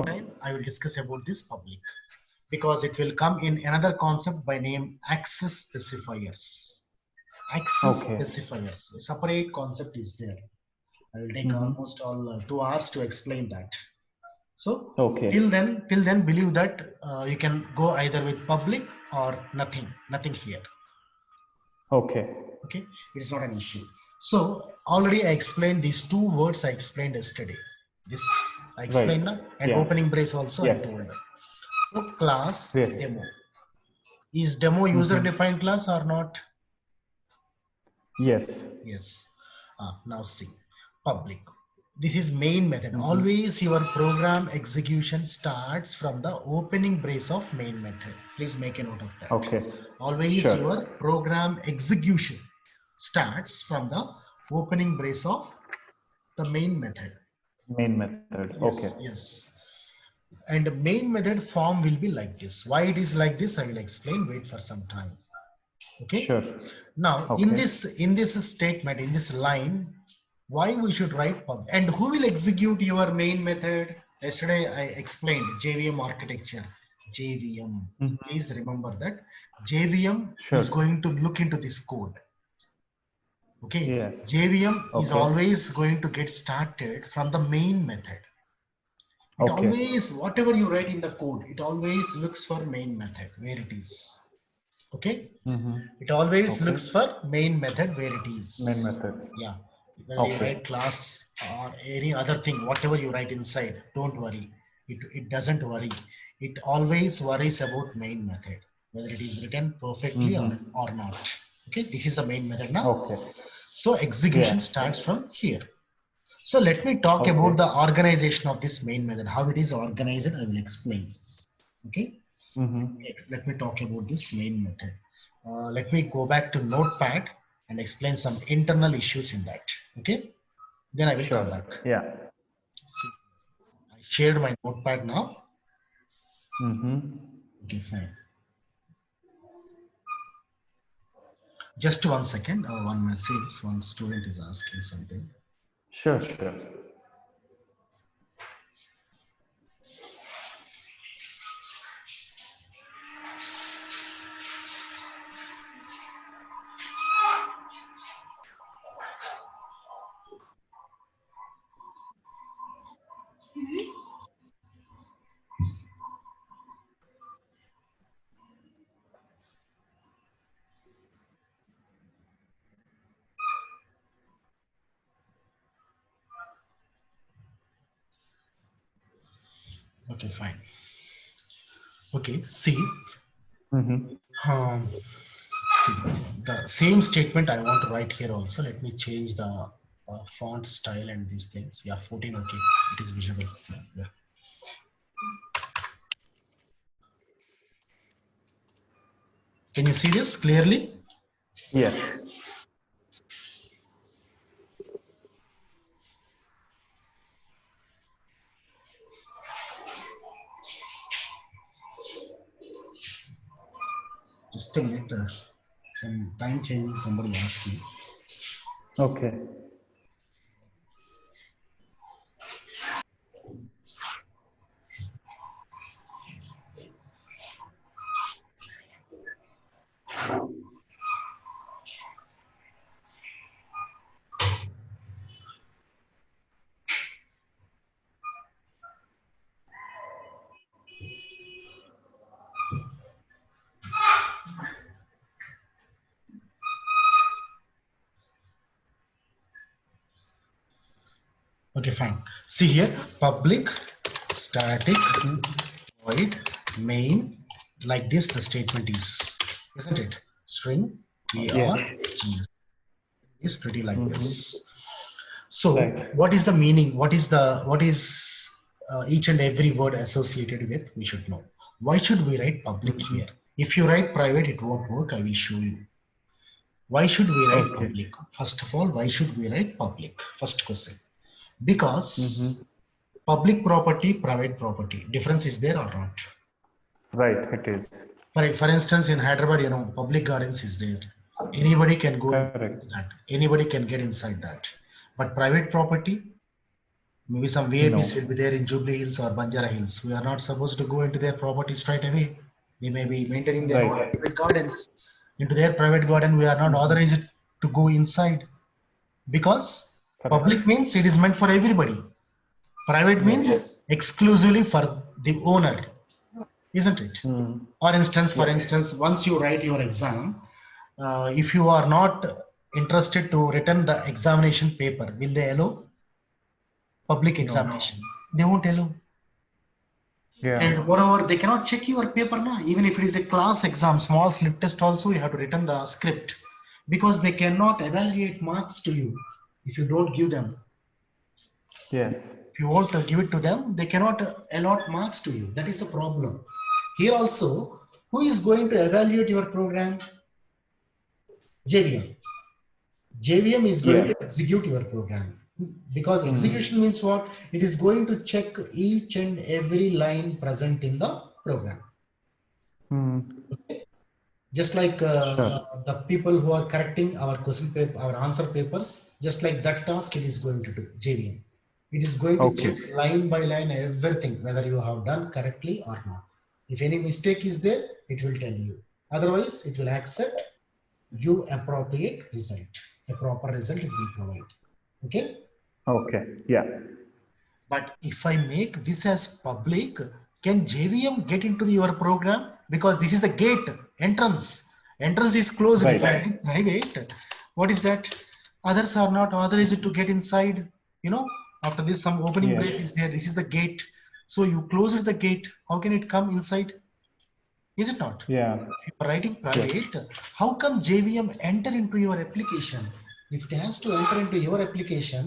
time I will discuss about this public because it will come in another concept by name access specifiers. Access Okay. specifiers, a separate concept is there. I will take almost all 2 hours to explain that. So Okay. till then, believe that you can go either with public or nothing here. Okay. Okay, it is not an issue. So already I explained these two words I explained yesterday. This I explained Right. and Yeah. opening brace also I told. So class Yes. demo. Is demo user defined class or not? Yes. Yes. Now see, public. This is main method. Always your program execution starts from the opening brace of main method. Please make a note of that. Okay. Always Sure. your program execution starts from the opening brace of the main method. Main method. Yes, Okay. yes. And the main method form will be like this. Why it is like this, I will explain. Wait for some time. Okay. Sure. Now, Okay. in this statement, in this line, why we should write pub and who will execute your main method? Yesterday I explained JVM architecture. JVM. Please remember that JVM is going to look into this code. Okay. Yes. JVM is Okay. always going to get started from the main method. It Okay. always, whatever you write in the code, it always looks for main method where it is. Okay. It always looks for main method where it is. Main method. Yeah. Whether you write class or any other thing, whatever you write inside, don't worry. It doesn't worry. It always worries about main method, whether it is written perfectly or not. Okay. This is the main method now. Okay. So execution starts from here. So let me talk about the organization of this main method. How it is organized, I will explain. Okay. Let me talk about this main method. Let me go back to Notepad and explain some internal issues in that. Okay. Then I will come back. Yeah. See, I shared my Notepad now. Okay, fine. Just 1 second. One message. One student is asking something. Sure, sure. Okay, fine. Okay, see. See, the same statement I want to write here also. Let me change the font style and these things. Yeah, 14. Okay, it is visible. Yeah. Can you see this clearly? Yes. Just a minute. Some time changing. Somebody asked me. Okay. Okay, fine. See here, public static void main. Like this, the statement is, isn't it? String args is pretty like this. So, what is the meaning? What is each and every word associated with? We should know. Why should we write public here? If you write private, it won't work. I will show you. Why should we write public? First of all, why should we write public? First question. Because public property, private property, difference is there or not? Right, it is. For instance, in Hyderabad, you know, public gardens is there. Anybody can go into that. Anybody can get inside that. But private property, Maybe some No. VIPs will be there in Jubilee Hills or Banjara Hills. We are not supposed to go into their property straight away. They may be maintaining their own Right. private gardens. Into their private garden, we are not Mhm. authorized to go inside because Correct. public means it is meant for everybody. Private Yes. means exclusively for the owner, isn't it? Mm. For Yes. instance, once you write your exam, if you are not interested to return the examination paper, will they allow public No. examination? They won't allow. Yeah. And moreover, they cannot check your paper now. Even if it is a class exam, small slip test also, you have to return the script because they cannot evaluate marks to you if you don't give them. Yes. If you won't give it to them, they cannot allot marks to you. That is the problem. Here also, who is going to evaluate your program? JVM. JVM is going to Yes. execute your program because Mm. execution means what? It is going to check each and every line present in the program. Mm. Just like Sure. the people who are correcting our question paper, our answer papers, just like that task it is going to do, JVM. It is going to check Okay. line by line everything, whether you have done correctly or not. If any mistake is there, it will tell you. Otherwise, it will accept you appropriate result. A proper result it will provide. Okay. Okay. Yeah. But if I make this as public, can JVM get into your program? Because this is the gate, entrance. Entrance is closed. If I Right. make private, what is that? Others are not authorized to get inside. You know, after this, some opening brace Yes. is there. This is the gate. So you closed the gate. How can it come inside? Is it not? Yeah. If you are writing Yes. private, how come JVM enter into your application? If it has to enter into your application,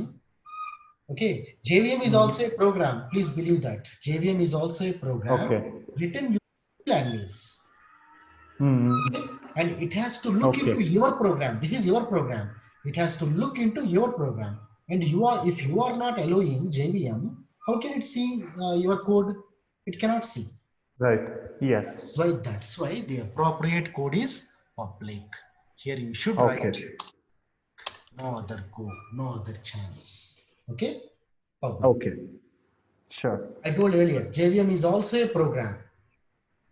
okay, JVM is Mm. also a program. Please believe that. JVM is also a program Okay. written in language. Mm. Okay, and it has to look into Okay. your program. This is your program. It has to look into your program. And you are, if you are not allowing JVM, how can it see your code? It cannot see. Right. Yes. That's why the appropriate code is public. Here you should write Okay. no other code, no other chance. Okay, public. Okay. Sure. I told earlier, JVM is also a program.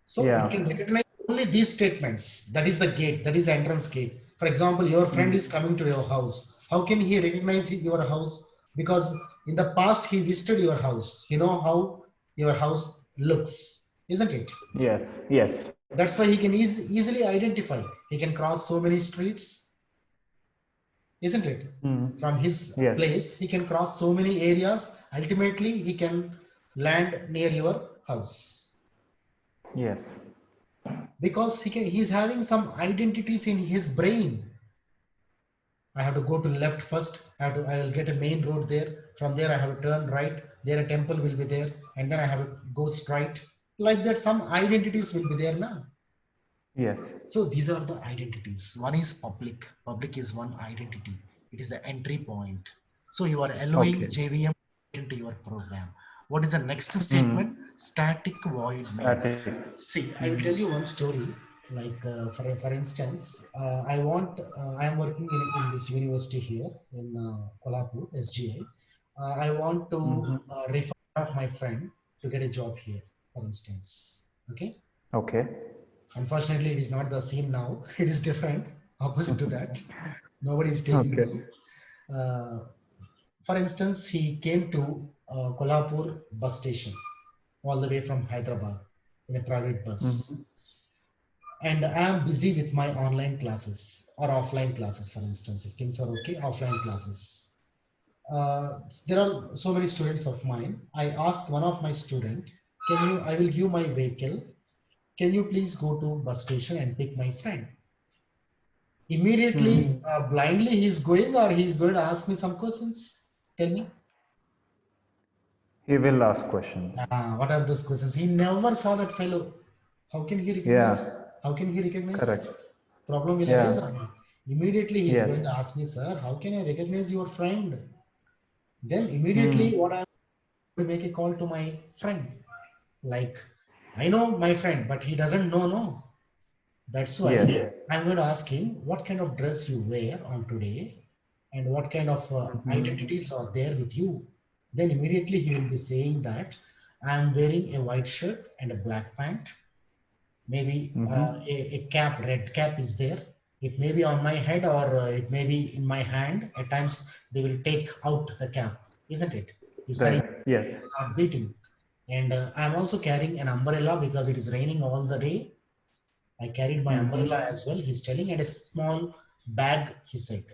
So it can Yeah. recognize only these statements. That is the gate, that is the entrance gate. For example, your friend Mm. is coming to your house. How can he recognize your house? Because in the past he visited your house. He know how your house looks, isn't it? Yes. Yes. That's why he can easily identify. He can cross so many streets, isn't it? Mm. From his Yes. place, he can cross so many areas. Ultimately, he can land near your house Yes. because he's having some identities in his brain. I have to go to left first. I will get a main road there. From there, I have to turn right. There, a temple will be there, and then I have to go straight. Like that, some identities will be there now. Yes. So these are the identities. One is public. Public is one identity. It is the entry point. So you are allowing Okay. JVM into your program. What is the next statement? Mm. Static void main. Static. See, I will Mm. tell you one story. Like for instance, I am working in this university here in Kolhapur, SGI. I want to Mm-hmm. refer my friend to get a job here, for instance. Okay. Okay. Unfortunately, it is not the same now. It is different, opposite to that. Nobody is taking Okay. now. For instance, he came to Kolhapur bus station all the way from Hyderabad in a private bus. Mm-hmm. And I am busy with my online classes or offline classes, for instance. If things are okay, offline classes. There are so many students of mine. I asked one of my student, I will give my vehicle. Can you please go to bus station and pick my friend? Immediately, Mm-hmm. blindly he's going or he's going to ask me some questions. Tell me. He will ask questions. What are those questions? He never saw that fellow. How can he Yeah. recognize? How can he recognize? Correct. Problem will arise or Yeah. not? Immediately he's going Yes. to ask me, sir, how can I recognize your friend? Then immediately Mm. what I will make a call to my friend. Like, I know my friend, but he doesn't know, no. That's why Yes. I'm going to ask him what kind of dress you wear on today and what kind of Mm-hmm. identities are there with you. then immediately he will be saying that I am wearing a white shirt and a black pant. Maybe a cap, red cap is there. It may be on my head or it may be in my hand. At times they will take out the cap, isn't it? If sun is Right. Yes. not beating. And I'm also carrying an umbrella because it is raining all the day. I carried my umbrella as well, he's telling, and a small bag, he said.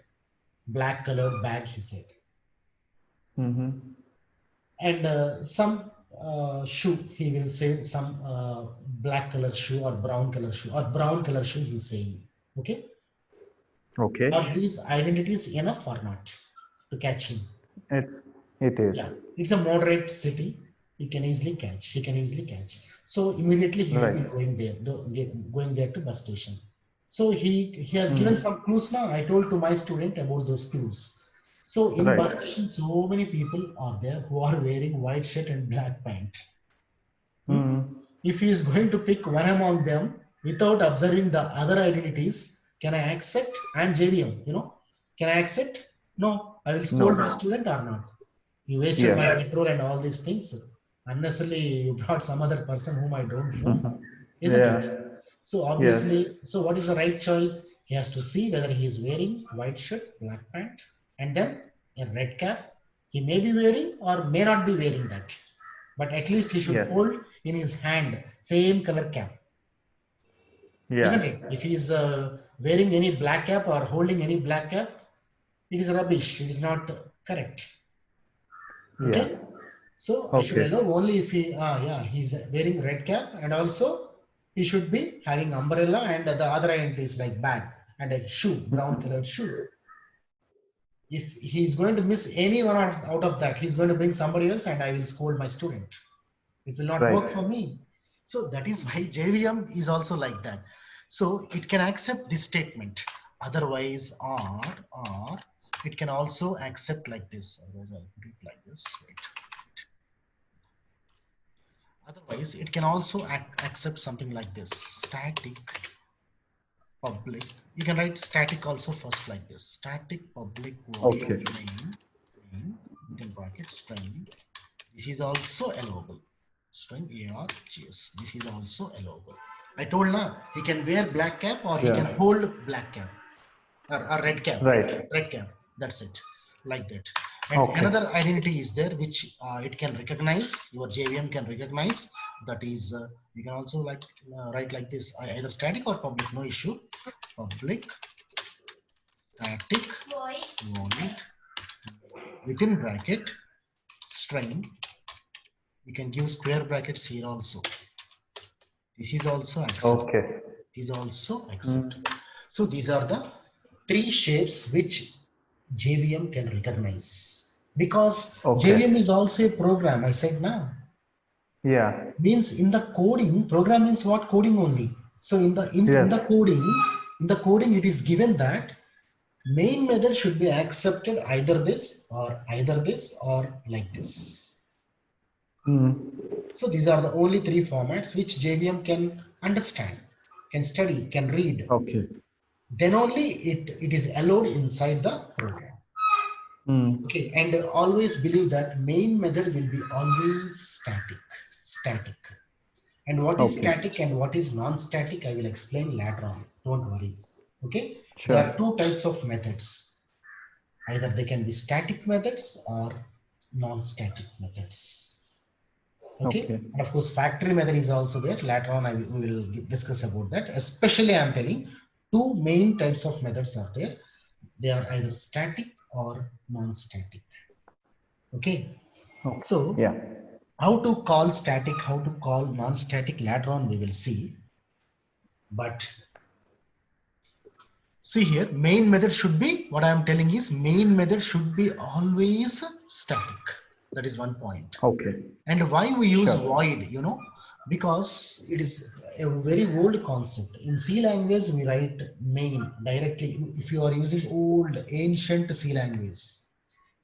Black colored bag, he said. And some shoe, he will say some black color shoe or brown color shoe, or brown color shoe, he's saying. Okay. Okay. Are these identities enough or not to catch him? It Yeah, is. it's a moderate city. He can easily catch. He can easily catch. So immediately he will be Right. going there, going there to bus station. So he has given some clues now. I told to my student about those clues. So in bus Right. station, so many people are there who are wearing white shirt and black pant. If he is going to pick one among them without observing the other identities, can I accept? I'm JVM, Can I accept? No, I will scold my No. student or not. You wasted my Yes. petrol and all these things. Unnecessarily, you brought some other person whom I don't know, isn't it? Yeah. So Yes. obviously, so what is the right choice? He has to see whether he is wearing white shirt, black pant, and then a red cap. He may be wearing or may not be wearing that, but at least he should Yes. hold in his hand same color cap, isn't Yeah. it? If he is wearing any black cap or holding any black cap, it is rubbish. It is not correct. Yeah. Okay. So I should Okay. allow only if he's wearing red cap, and also he should be having umbrella, and the other end is like bag and a shoe, brown colored shoe. If he's going to miss any one out of that, he's going to bring somebody else and I will scold my student. It will not work Right. for me. So that is why JVM is also like that. So it can accept this statement. Otherwise, or it can also accept like this. Otherwise, I'll put it like this. Wait. Otherwise, it can also accept something like this. Static public. You can write static also first like this. Static public void Okay. main within brackets string. This is also allowable. String args. This is also allowable. I told now he can wear black cap or he can Yeah. hold black cap or red cap. Right. Red cap. That's it. Like that. And Okay. another identity is there which it can recognize. Your JVM can recognize. That is, you can also write like this: either static or public. No issue. Public static void within bracket string. You can give square brackets here also. This is also accepted. Okay. This is also accepted. So these are the three shapes which JVM can recognize. Because Okay. JVM is also a program, I said now. Yeah. Means in the coding, program means what? Coding only. So in the Yes. coding, it is given that main method should be accepted either this or like this. So these are the only three formats which JVM can understand, can study, can read. Okay. Then only it is allowed inside the program. Okay, and always believe that main method will be always static. And what is Okay. static and what is non-static, I will explain later on. Don't worry. Okay, there Sure. are two types of methods. Either they can be static methods or non-static methods. Okay, Okay. and of course factory method is also there. Later on we will discuss about that. Especially I'm telling two main types of methods are there. They are either static or non-static. Okay, so Yeah. how to call static, how to call non-static, later on we will see. But see here, main method should be, what I am telling is main method should be always static. That is one point. Okay. And why we use Sure. void, because it is a very old concept. In C language, we write main directly. If you are using old ancient C language,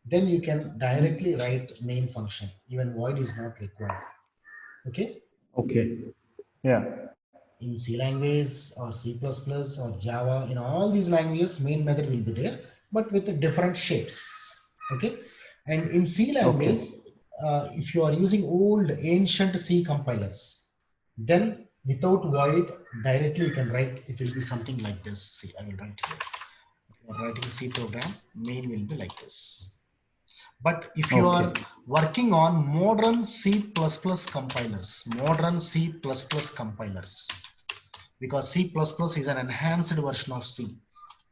then you can directly write main function. Even void is not required. Okay. Okay. Yeah. In C language or C++ or Java, in all these languages, main method will be there, but with different shapes. Okay. And in C language, if you are using old ancient C compilers, then without void directly you can write, it will be something like this. See, I will write here. If you are writing C program, main will be like this. But if you are working on modern C++ compilers, because C++ is an enhanced version of C,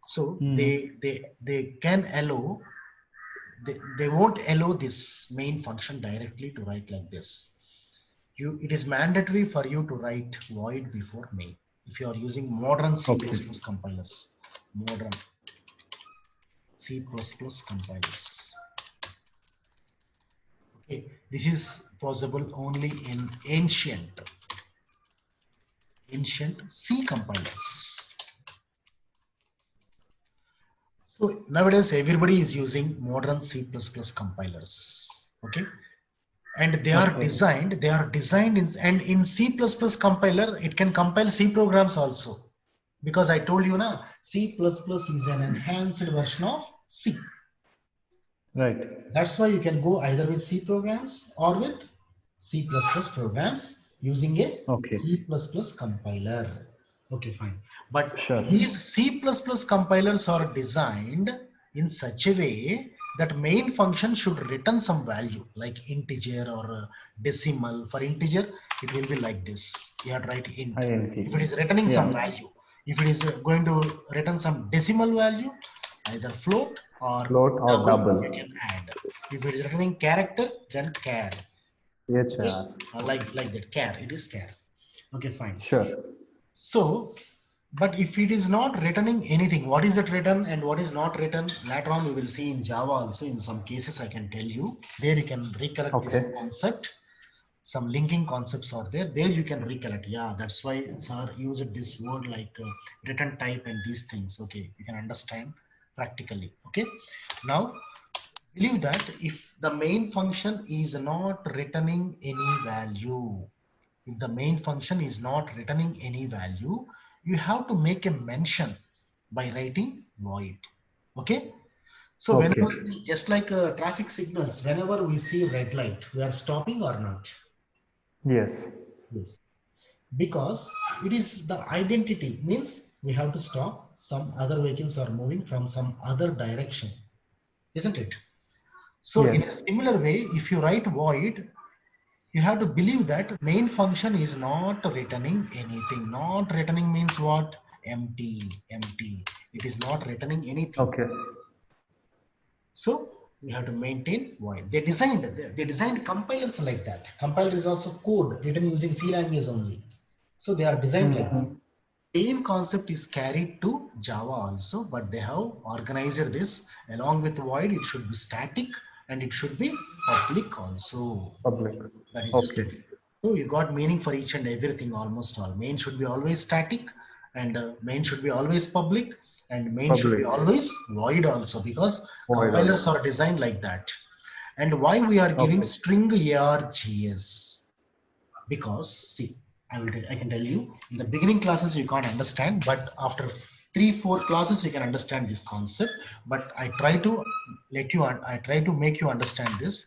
so they can allow, they won't allow this main function directly to write like this. It is mandatory for you to write void before main if you are using modern C++ compilers. Modern C++ compilers. Okay, this is possible only in ancient C compilers. So nowadays everybody is using modern C++ compilers. Okay, and they are designed in, and in C++ compiler it can compile C programs also, because I told you now C++ is an enhanced version of C. Right. That's why you can go either with C programs or with C++ programs using a C++ compiler. Okay, fine. But these C++ compilers are designed in such a way that main function should return some value like integer or decimal. For integer, it will be like this. You have to write int. If it is returning some value, if it is going to return some decimal value, either float or double, you can add. If it is returning character, then char. Okay? Like that, char. It is char. Okay, fine. Sure. So, but if it is not returning anything, what is it written and what is not written? Later on, we will see in Java also. In some cases, I can tell you. There you can recollect this concept. Some linking concepts are there. There you can recollect. Yeah, that's why sir used this word like return type and these things. Okay, you can understand practically. Okay, now believe that if the main function is not returning any value, if the main function is not returning any value, you have to make a mention by writing void. Okay, so whenever, just like traffic signals, whenever we see red light, we are stopping or not? Yes. Yes, because it is the identity, means we have to stop. Some other vehicles are moving from some other direction, isn't it? So in a similar way, if you write void, you have to believe that main function is not returning anything. Not returning means what? Empty, empty. It is not returning anything. So we have to maintain void. They designed compilers like that. Compiler is also code written using C language only. So they are designed like this. Same concept is carried to Java also, but they have organized this along with void. It should be static and it should be public also. That is the story. So you got meaning for each and everything, almost all. Main should be always static, and main should be always public, and main should be always void also, because compilers are designed like that. And why we are giving string args? Because see, I can tell you, in the beginning classes you can't understand, but after 3-4 classes you can understand this concept. But I try to make you understand this.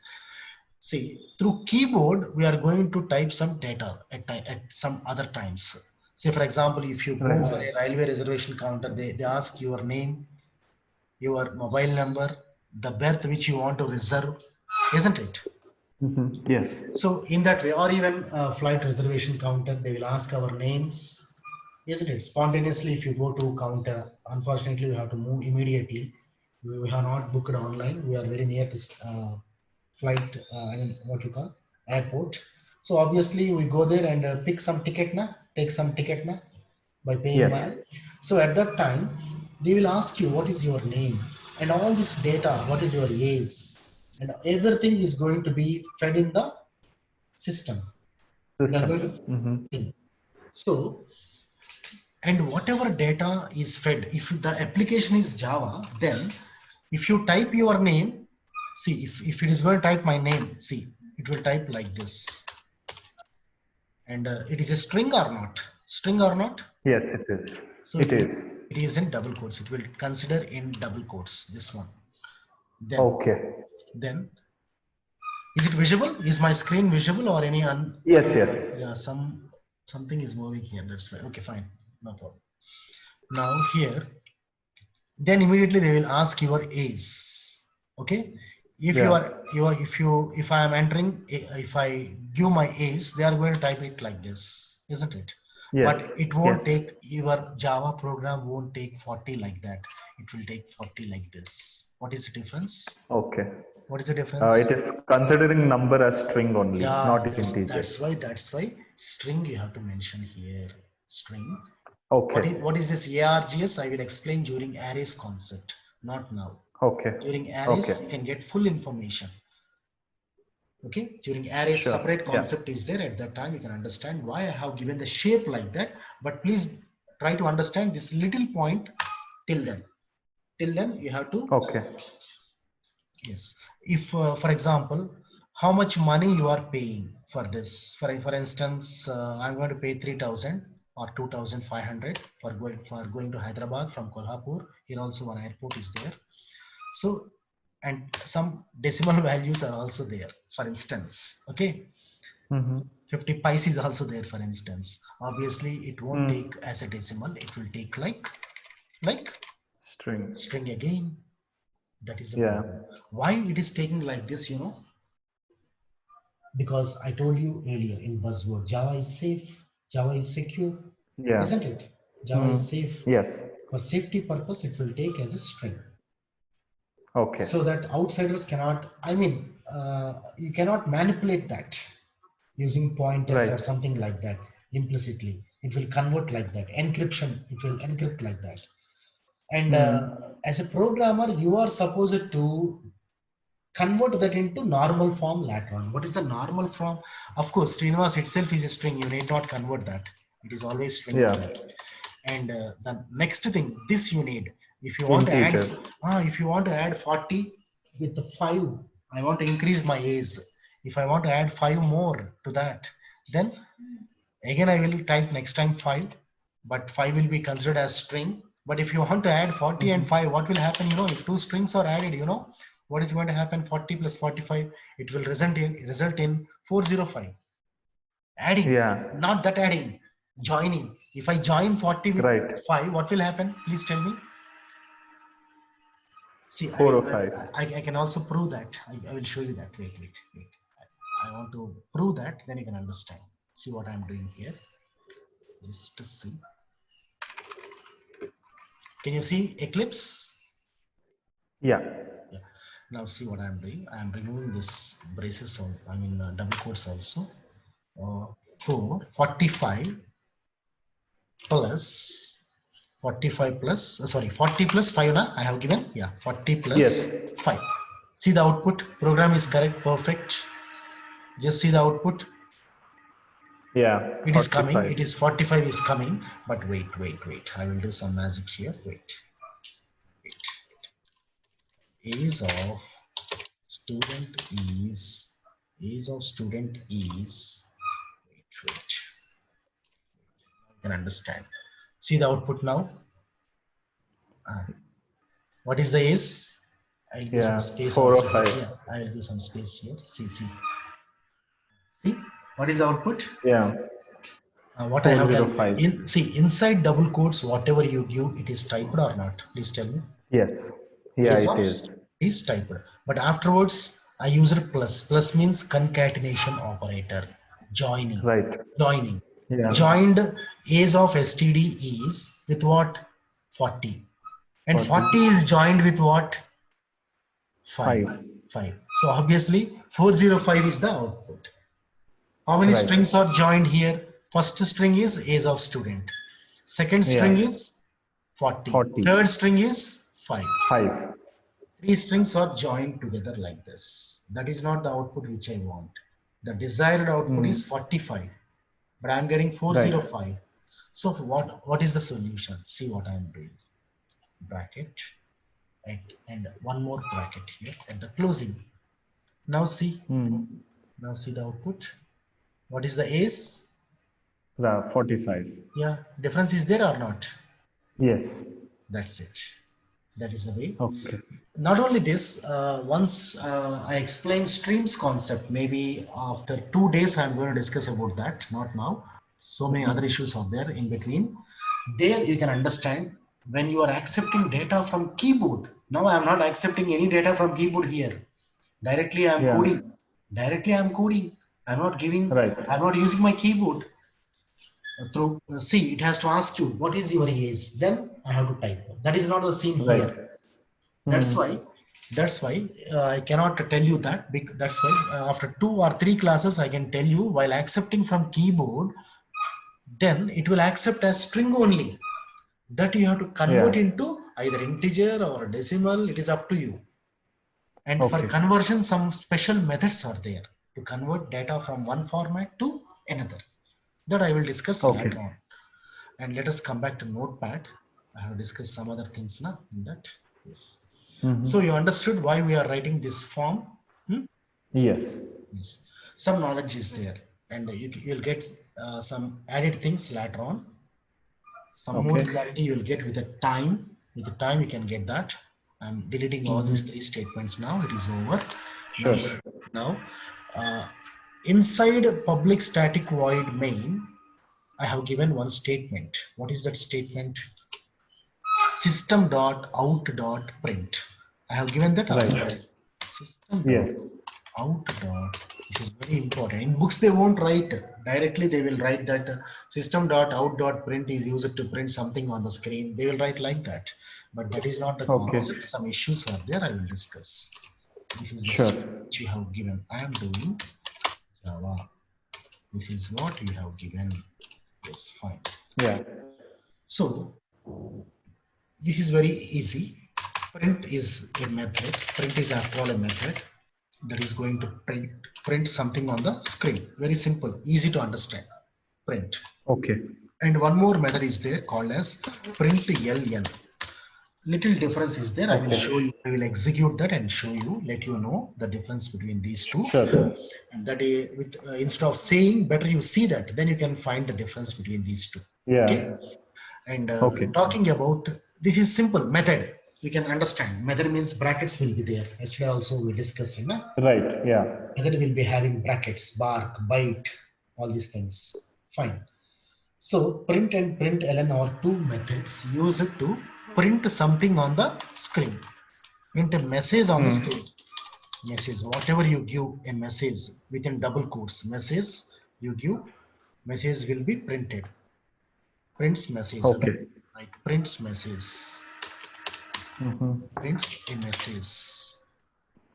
See, through keyboard, we are going to type some data at some other times. Say, for example, if you go for a railway reservation counter, they ask your name, your mobile number, the berth which you want to reserve, isn't it? Yes. So in that way, or even flight reservation counter, they will ask our names, isn't it? Spontaneously, if you go to counter, unfortunately, we have to move immediately. We have not booked online. We are very near to flight, I mean, what you call airport. So obviously, we go there and pick some ticket na, take some ticket na by paying money. So at that time, they will ask you what is your name and all this data, what is your age, and everything is going to be fed in the system. They're going to so, and whatever data is fed, if the application is Java, then if you type your name, see, if it is going to type my name, see, it will type like this. And it is a string or not? String or not? Yes, it is. So it is in double quotes. It will consider in double quotes this one. Then Is it visible? Is my screen visible or any Yes, yes. yeah, something is moving here. That's why. Okay, fine. No problem. Now here, then immediately they will ask your age. Okay. If you Yeah. are if I am entering, if I give my age, they are going to type it like this, isn't it? But Yes. it won't Yes. take, your Java program won't take 40 like that. It will take 40 like this. What is the difference? Okay. What is the It difference? is considering number as string only, Yeah, not integers. that's why string you have to mention here. String. Okay. What is this ARGS? I will explain during arrays concept, not now. Okay. During Okay. arrays, you can get full information. Okay, during arrays, Sure. separate Yeah. concept is there. At that time, you can understand why I have given the shape like that. But please try to understand this little point till then. Till then, you have to, Okay. yes. If, for example, how much money you are paying for this? For instance, I'm going to pay 3,000 or 2,500 for going to Hyderabad from Kolhapur. Here also one airport is there. So, and some decimal values are also there. For instance, okay, Mm-hmm. 50 pice is also there. For instance, obviously it won't Mm. take as a decimal. It will take like String. string again. That is the Yeah. problem. Why it is taking like this, because I told you earlier in buzzword, Java is safe, Java is secure, Yeah. isn't it? Java Mm. is safe. Yes. For safety purpose, it will take as a string, Okay. so that outsiders cannot, I mean, you cannot manipulate that using pointers or Right. something like that implicitly. It will convert like that. Encryption, it will encrypt like that. And Mm. as a programmer, you are supposed to convert that into normal form later on. What is the normal form? Of course, Srinivas itself is a string. You need not convert that. It is always string Yeah. only. And the next thing, this you need. If you want to add, Integers. if you want to add 40 with the 5, I want to increase my age. If I want to add 5 more to that, then again I will type next time 5, but 5 will be considered as string. But if you want to add 40 and Mm-hmm. 5, what will happen? If two strings are added, what is going to happen? 40 plus 45, it will result in 405. Adding, Yeah. not that adding, joining. If I join 40 with Right. 5, what will happen? Please tell me. See, I will. 405. I can also prove that. I will show you that. Wait. I want to prove that. Then you can understand. See what I'm doing here. Just to see. Can you see Eclipse? Yeah. Yeah. Now see what I'm doing. I'm removing this braces. Double quotes also. Uh, 45 plus 45 plus, sorry, 40 plus 5 na I have given. Yeah, 40 plus Yes. 5. See the output. Program is correct, perfect. Just see the output. Yeah. It is coming. 45. It is 45 is coming. But wait. I will do some magic here. Wait. Age of student is wait. You can understand. See the output now. Uh, what is the age? I'll give some Yeah. space also here. 405. Yeah, I will give some space here. See. What is the output? Yeah. What I have done. 405. Inside double quotes, whatever you give, it is typed or not? Please tell me. Yes. Yeah, Is it of is. is typed, but afterwards I use a plus. Plus means concatenation operator. Joining. Right. Joining. Yeah. Joined is of std is with what? 40. And 40. 40 is joined with what? 5. 5. 5. So obviously 405 is the output. How many Right. strings are joined here? First string is age of student. Second Yeah. string is 40. 40. Third string is 5. 5. Three strings are joined together like this. That is not the output which I want. The desired output is Mm. 45, but I'm getting Right. 405. So what is the solution? See what I'm doing. Bracket and one more bracket here at the closing. Now see. Mm. Now see the output. What is the ace? The 45. Yeah, difference is there or not? Yes. That's it. That is the way. Okay. Not only this, once I explain streams concept, maybe after 2 days, I'm going to discuss about that, not now. So many other issues are there in between. There you can understand when you are accepting data from keyboard. Now I'm not accepting any data from keyboard here. Directly I'm Yeah. coding. Directly I'm coding. I'm not giving, Right. I'm not using my keyboard. Through see, it has to ask you what is your age. Then I have to type. That is not the scene Right. here. That's why, I cannot tell you that. That's why after 2 or 3 classes, I can tell you while accepting from keyboard, then it will accept as string only. That you have to convert Yeah. into either integer or decimal. It is up to you. And for Okay. conversion, some special methods are there to convert data from one format to another. That I will discuss Okay. later on. And let us come back to Notepad. I have discussed some other things now in that. Yes. So you understood why we are writing this form? Hmm? Yes. Yes. Some knowledge is there, and you'll get some added things later on. Some more Okay. clarity you'll get with the time. With the time, you can get that. I'm deleting all these 3 statements now. It is over. Now, Sure. now uh, inside public static void main, I have given one statement. What is that statement? System.out.print. I have given that or not? Right. Yes. System.out. This is very important. In books, they won't write directly. They will write that system.out.print is used to print something on the screen. They will write like that. But that is not the Okay. concept. Some issues are there. I will discuss. This is the Sure. which you have given. I am doing Java. This is what you have given. Yes, fine. Yeah. So this is very easy. Print is a method. Print is after all a method that is going to print something on the screen. Very simple, easy to understand. Print. Okay. And one more method is there called as print ln. Little difference is there. I will Okay. show you. I will execute that and show you. Let you know the difference between these two. Sure. And that is with instead of saying, better you see that. Then you can find the difference between these two. Okay. Yeah. And Okay. talking about this is simple method. You can understand. Method means brackets will be there. Yesterday also we discussed, Right. Yeah. method will be having brackets, bark, bite, all these things. Fine. So print and print ln are two methods used to print something on the screen. Print a message on the screen. Message, whatever you give a message within double quotes, message you give, message will be printed. Prints message. Okay. Right. Prints message. Prints a message.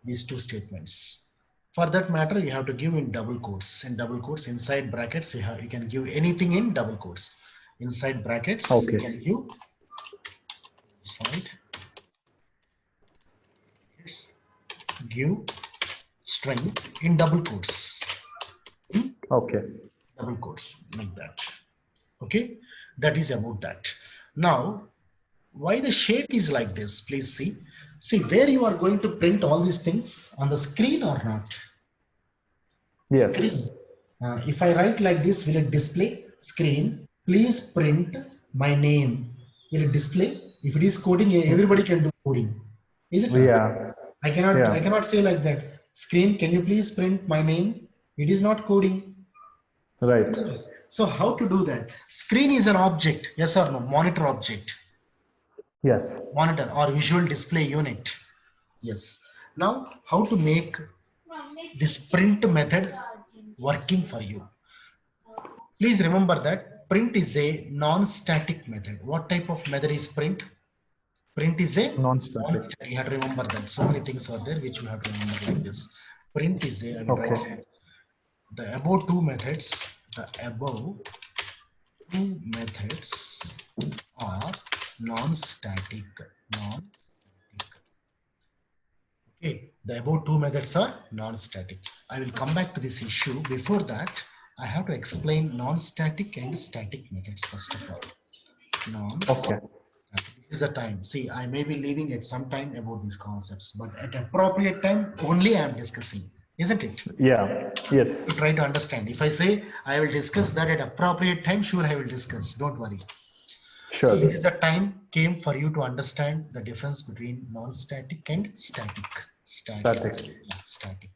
These two statements. For that matter, you have to give in double quotes. In double quotes, inside brackets, you can give anything in double quotes. Inside brackets, Okay. you can give inside. Give string in double quotes. Okay. Double quotes like that. Okay, that is about that. Now, why the shape is like this? Please see. See where you are going to print all these things on the screen or not. Yes. Screen. If I write like this, will it display? Screen, please print my name. Will it display? If it is coding, everybody can do coding. Is it not? Yeah. I cannot say like that. Screen, can you please print my name? It is not coding. Right. So how to do that? Screen is an object, yes or no? Monitor object. Yes. Monitor or visual display unit. Yes. Now, how to make this print method working for you? Please remember that print is a non-static method. What type of method is print? Print is a Non-static. non-static. You have to remember that. So many things are there which you have to remember like this. Print is a, I will write Okay. the above two methods. The above two methods are non-static. Okay, the above two methods are non-static. I will come back to this issue. Before that, I have to explain non-static and static methods first of all. Okay. This is the time. See, I may be leaving at some time about these concepts, but at appropriate time only I am discussing, isn't it? Yeah. Yes. You try to understand. If I say I will discuss that at appropriate time, sure I will discuss. Don't worry. So Sure. this is the time came for you to understand the difference between non-static and static. Static. Yeah, static.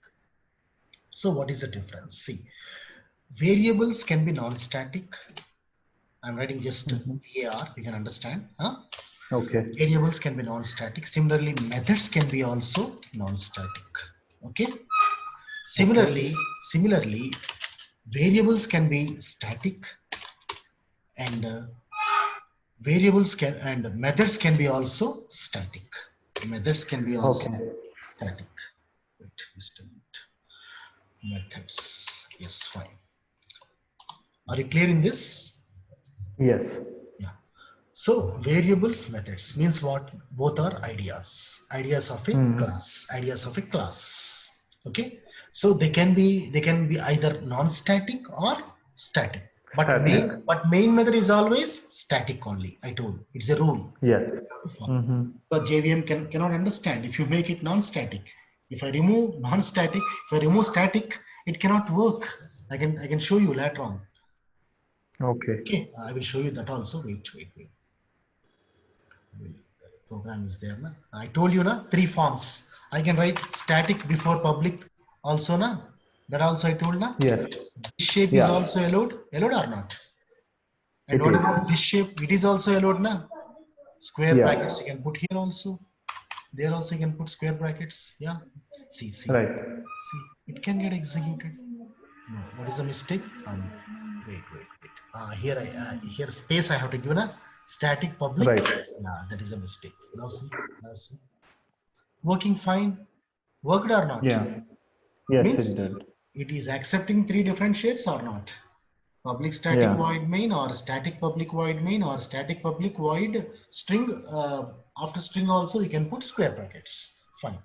So what is the difference? See, variables can be non-static. I'm writing just VAR, we can understand. Huh? Okay. Variables can be non-static. Similarly, methods can be also non-static. Okay. Okay. Similarly, variables can be static, and variables can and methods can be also static. Methods can be also Okay. static. Wait, just a minute. Methods. Yes, fine. Are you clear in this? Yes. Yeah. So variables methods means what? Both are ideas. Ideas of a class. Ideas of a class. Okay. So they can be either non-static or static. But Static. main method is always static only. I told it's a rule. Yes. But JVM cannot understand if you make it non-static. If I remove non-static, if I remove static, it cannot work. I can show you later on. Okay. Okay, I will show you that also. Wait. Program is there. Na? I told you na three forms. I can write static before public also na. That also I told na. Yes. This shape is Yeah. also allowed or not? And It what is. about this shape? It is also allowed na. Square Yeah. brackets you can put here also. There also you can put square brackets. Yeah. See. Right. It can get executed. No. What is the mistake? Wait. Here space I have to give a static public. Right. Yeah, that is a mistake. Now see. Working fine. Worked or not? Yeah. Yes, it Means did. it is accepting three different shapes or not? Public static Yeah. void main, or static public void main, or static public void string. After string also we can put square brackets. Fine.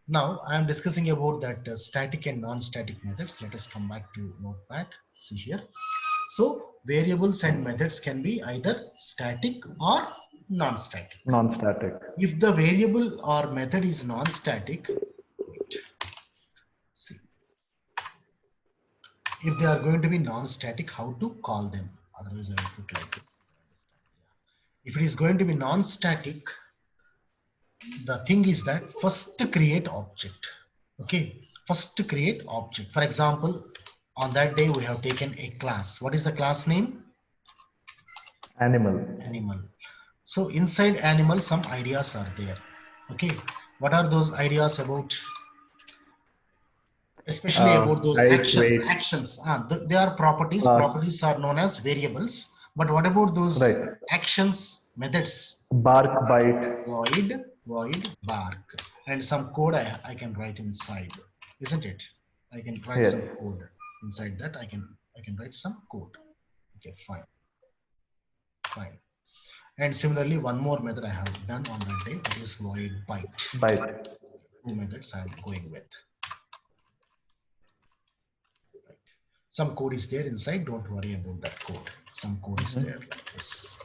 Now I am discussing about that static and non-static methods. Let us come back to Notepad. See here. So variables and methods can be either static or non-static. Non-static. If the variable or method is non-static, see, if they are going to be non-static, how to call them? Otherwise, I will put like this. If it is going to be non-static, the thing is that first create object. Okay, first create object. For example, on that day we have taken a class. What is the class name? Animal. Animal. So inside animal, some ideas are there. Okay, what are those ideas about? Especially about those Height, actions. weight. They are properties. Class. Properties are known as variables. But what about those Right. actions, methods? Bark, bite. Void, bark, and some code I can write inside, isn't it? I can write some Yes. code inside that. I can write some code. Okay, fine. And similarly, one more method I have done on that day, that is void bite. Bite. Two methods I'm going with. Right. Some code is there inside. Don't worry about that code. Some code is there like this.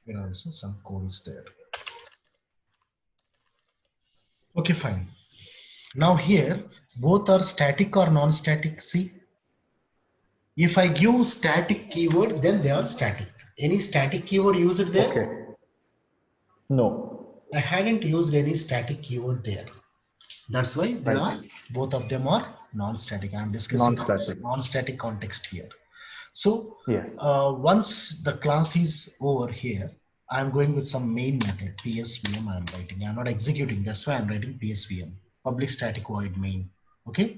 Here also some code is there. Okay, fine. Now here, both are static or non-static. See, if I give static keyword, then they are static. Any static keyword used there? Okay. No. I hadn't used any static keyword there. That's why they Right. are, both of them are non-static. I'm discussing Non-static. non-static context here. So Yes. once the class is over here, I'm going with some main method, PSVM I'm writing. I'm not executing. That's why I'm writing PSVM, public static void main. Okay.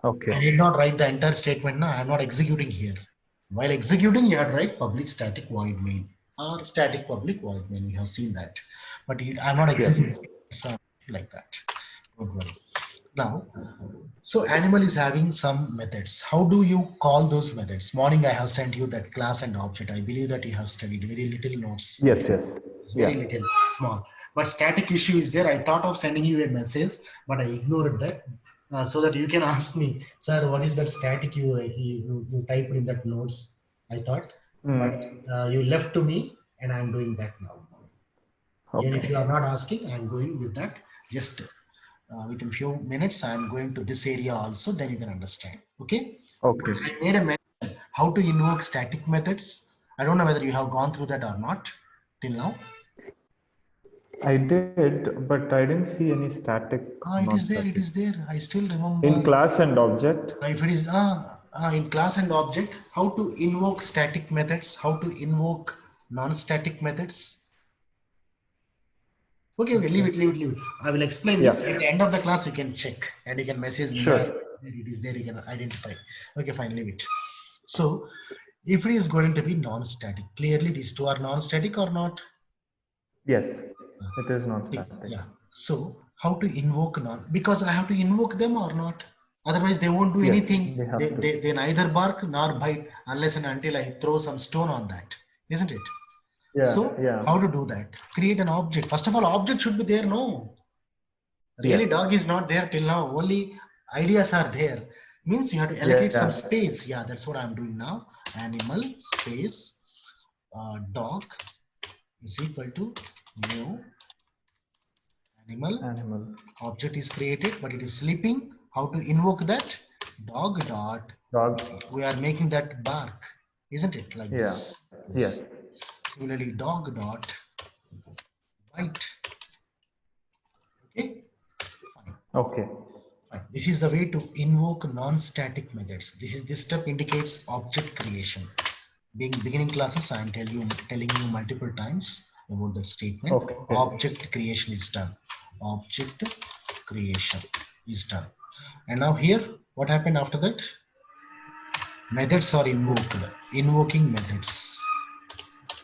Okay. I did not write the entire statement. No, I'm not executing here. While executing, you had to write public static void main or static public void main. We have seen that. But I'm not executing. Yes. So I'm like that. Don't worry. Now, so animal is having some methods. How do you call those methods? Morning I have sent you that class and object. I believe that you have studied very little notes. Yes. Yes. It's Yeah. very little, small. But static issue is there. I thought of sending you a message, but I ignored that. So that you can ask me, sir, what is that static you typed in that notes? I thought, but you left to me, and I'm doing that now. Even if you Okay. are not asking, I'm going with that. Just within few minutes, I'm going to this area also. Then you can understand. Okay. Okay. I made a mention how to invoke static methods, I don't know whether you have gone through that or not till now. I did, but I didn't see any static, It is there. It non-static. is there. I still In remember. class and object? If it is in class and object, how to invoke static methods, how to invoke non-static methods. Okay, leave it, leave it, leave it. I will explain Yeah, this at the end of the class. You can check and you can message me. sure. Yeah, it is there. You can identify. Okay, fine, leave it. So, if it is going to be non-static, clearly these two are non-static or not? Yes, it is See, non-static. yeah. So, how to invoke non? Because I have to invoke them or not? Otherwise, they won't do Yes, anything. they have to. They neither bark nor bite unless and until I throw some stone on that, isn't it? Yeah, So, yeah. how to do that? Create an object. First of all, object should be there. No, really, Yes. dog is not there till now. Only ideas are there. Means you have to allocate some Yeah. space. Yeah, that's what I'm doing now. Animal space dog is equal to new animal. Animal. Object is created, but it is sleeping. How to invoke that? Dog dot. Dog. We are making that bark, isn't it? Like Yeah. this. Yes. Similarly, dog dot bite. Okay. Fine. Okay. Fine. This is the way to invoke non-static methods. This step indicates object creation. Being beginning classes, I am telling you multiple times about that statement. Okay. Object creation is done. Object creation is done. And now here, what happened after that? Methods are invoked. Invoking methods.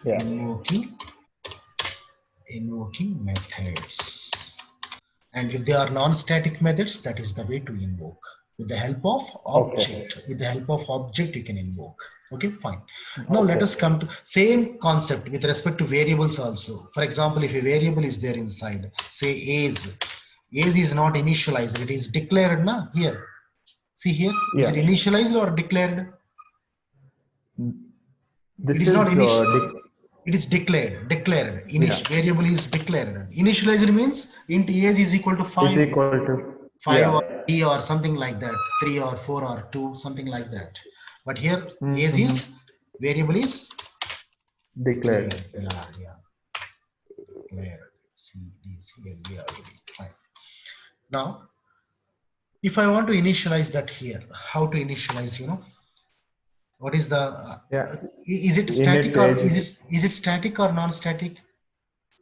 Yeah. Invoking methods. And if they are non-static methods, that is the way to invoke. With the help of object. Okay. With the help of object, you can invoke. Okay, fine. Now let us come to same concept with respect to variables also. For example, if a variable is there inside, say age. Age is not initialized, it is declared na here. See here, is it initialized or declared? This It is not initial. it is declared. Variable is declared. Initialized means int age is equal to 5. Is equal to 5 or 3 or something like that. 3 or 4 or 2, something like that. But here age is variable is declared. Yeah. Declared. See this here. Yeah, fine. Now, if I want to initialize that here, how to initialize? What is the is it static or is it static or non-static?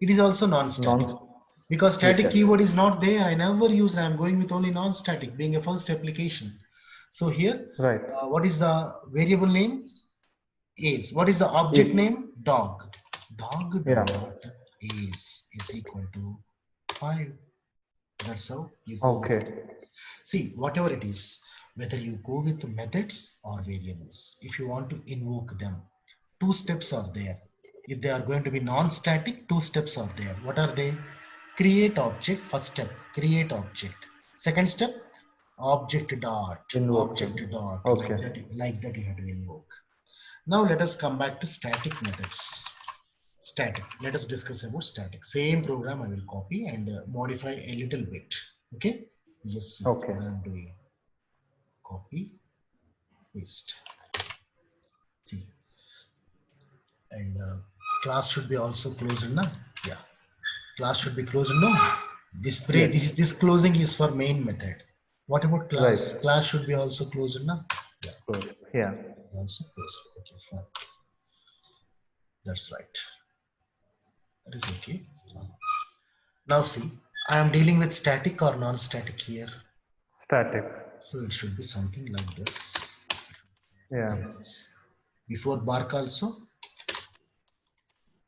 It is also non-static because static keyword is not there. I never use. I am going with only non-static being a first application. So here, what is the variable name? Is. What is the object name? Dog. Dog dot is equal to 5. That's how you go. See, whatever it is, whether you go with methods or variables, if you want to invoke them, 2 steps are there. If they are going to be non-static, 2 steps are there. What are they? Create object, first step, create object. Second step, object dot, object dot, like that you have to invoke. Now let us come back to static methods. Static, let us discuss about static. Same program I will copy and modify a little bit. Okay, yes, what I'm doing. Copy, paste. See, and class should be also closed now. Yeah, class should be closed now. This closing is for main method. What about class? Class should be also closed now. Yeah. Also closed. Okay, fine. That's right. That is okay. Now see, I am dealing with static or non-static here. Static. So it should be something like this. Yeah. Like this. Before bark also.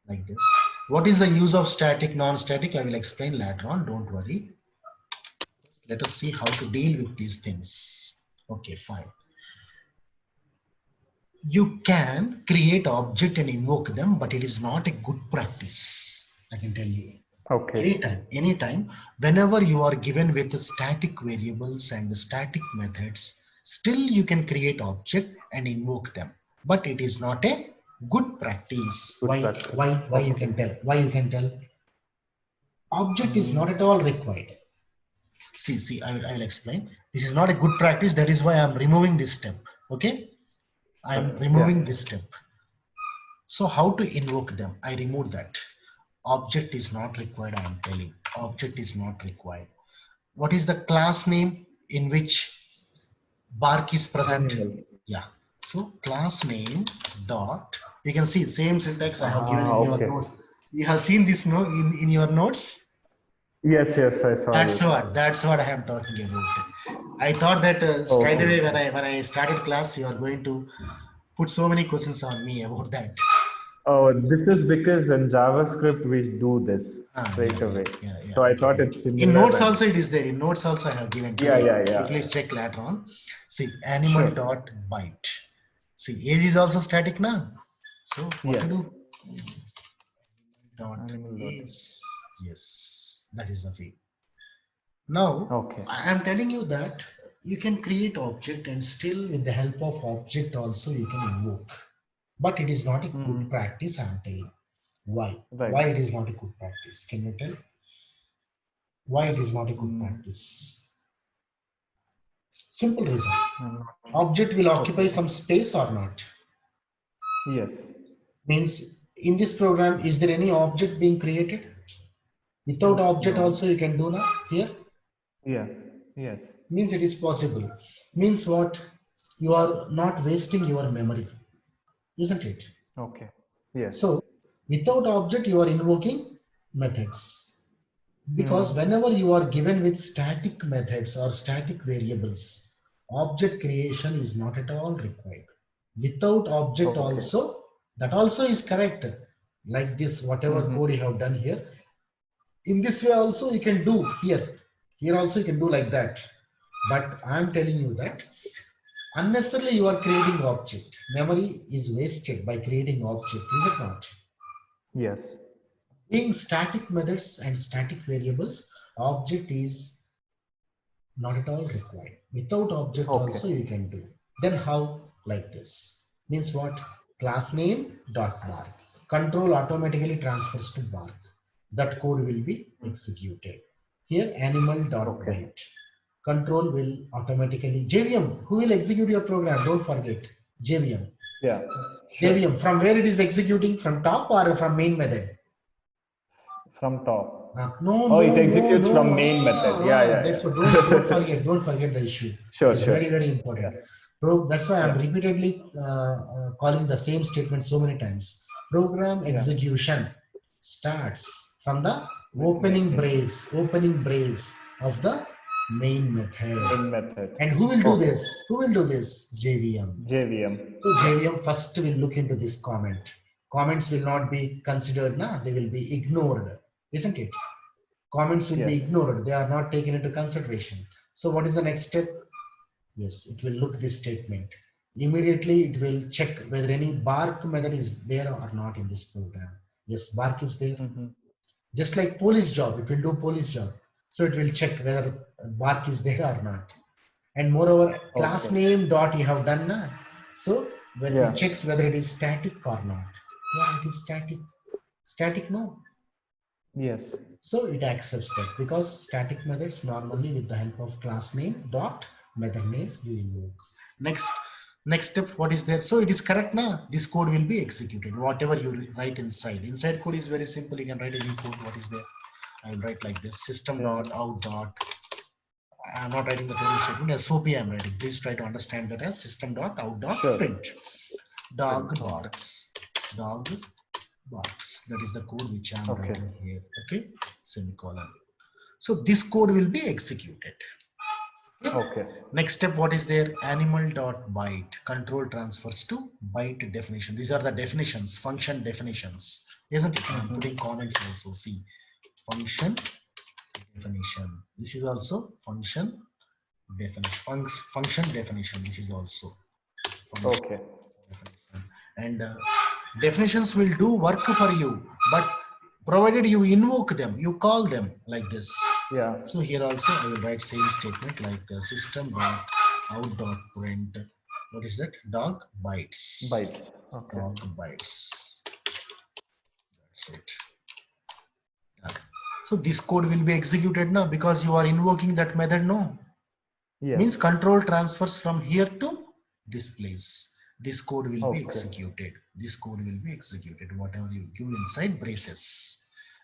Like this. What is the use of static, non-static? I will explain later on. Don't worry. Let us see how to deal with these things. Okay, fine. You can create object and invoke them, but it is not a good practice. I can tell you. Anytime, whenever you are given with the static variables and the static methods, still you can create object and invoke them, but it is not a good practice. Why you can tell? Why you can tell? Object is not at all required. See, I will explain. This is not a good practice. That is why I am removing this step. Okay, I am removing this step. So how to invoke them? I remove that. Object is not required, I am telling. Object is not required. What is the class name in which bark is present? Animal. Yeah. So class name dot, you can see same syntax I have given Ah, in your okay. notes. You have seen this note in your notes. Yes, yes, I saw this. That's what I am talking about. I thought that straight Okay. away when I started class, you are going to put so many questions on me about that. Oh, this is because in JavaScript we do this Yeah, straight yeah, away. yeah, yeah. So I Okay, thought okay. it's In similar notes and also it is there. In notes also I have given to yeah, you. yeah, You yeah. please check later on. See, animal Sure. dot byte. See, age is also static now. So what to Yes. do? Dot Animal dot. age. Yes, that is the way. Now Okay. I am telling you that you can create object and still with the help of object also you can invoke. But it is not a good Mm-hmm. practice, I am telling. Why? Right. Why it is not a good practice? Can you tell? Why it is not a good Mm, practice? Simple reason. I'm not sure. Object will occupy Okay. some space or not. Yes. Means in this program, is there any object being created? Without object No. also you can do now here. Yeah. Yes. Means it is possible. Means what? You are not wasting your memory, isn't it? Okay. Yes. So without object you are invoking methods. Because Mm. whenever you are given with static methods or static variables, object creation is not at all required. Without object Okay. also, that also is correct. Like this, whatever Mm-hmm. code you have done here, in this way also you can do here. Here also you can do like that. But I am telling you that unnecessarily you are creating object. Memory is wasted by creating object, is it not? Yes. Being static methods and static variables, object is not at all required. Without object Okay. also you can do. Then how? Like this. Means what? Class name dot bark. Control automatically transfers to bark. That code will be executed. Here animal dot Okay. byte. Control will automatically JVM. Who will execute your program? Don't forget JVM. Yeah. Sure. JVM. From where it is executing? From top or from main method? From top. No, Oh, it no, no, executes from no. main method. Yeah, yeah, That's what. Don't yeah. forget the issue. It Sure, is sure. very very Yeah. important. Bro, that's why I'm Yeah. repeatedly calling the same statement so many times. Program Yeah. execution starts from the With main opening brace of the main method. main method. And who will do Okay. this? Who will do this? JVM. JVM. So Yeah. JVM first will look into this comment. Comments will not be considered, they will be ignored, isn't it? Comments will be Yes. ignored. They are not taken into consideration. So what is the next step? Yes, it will look this statement. Immediately it will check whether any bark method is there or not in this program. Yes, bark is there. Mm-hmm. Just like police job, it will do police job. So it will check whether bark is there or not. And moreover, class Okay. name dot you have done now. So when Yeah. it checks whether it is static or not. Yeah, it is static. Static, no. Yes. So it accepts that because static methods normally with the help of class name dot method name you invoke. Next step, what is there? So it is correct now. This code will be executed. Whatever you write inside. Inside code is very simple. You can write any code. What is there? I will write like this: system Yeah. dot out dot. I'm not writing the total statement. SOP I'm writing. Please try to understand that as system dot out dot Sure. print. Dog Print. barks. Dog barks. That is the code which I'm Okay. writing here. Okay. Semicolon. So this code will be executed. Okay. Next step, what is there? Animal dot byte. Control transfers to byte definition. These are the definitions, function definitions, isn't it? I'm putting comments also. See, function definition. This is also function definition. Function definition. This is also function Okay. definition. And definitions will do work for you, but provided you invoke them, you call them like this. Yeah. So here also I will write same statement like system dot out dot print. What is that? Dog bites. Bytes. Okay. Dog bites. That's it. Done. So this code will be executed now because you are invoking that method. No, Yes. means control transfers from here to this place. this code will be Okay. executed. This code will be executed, whatever you give inside braces.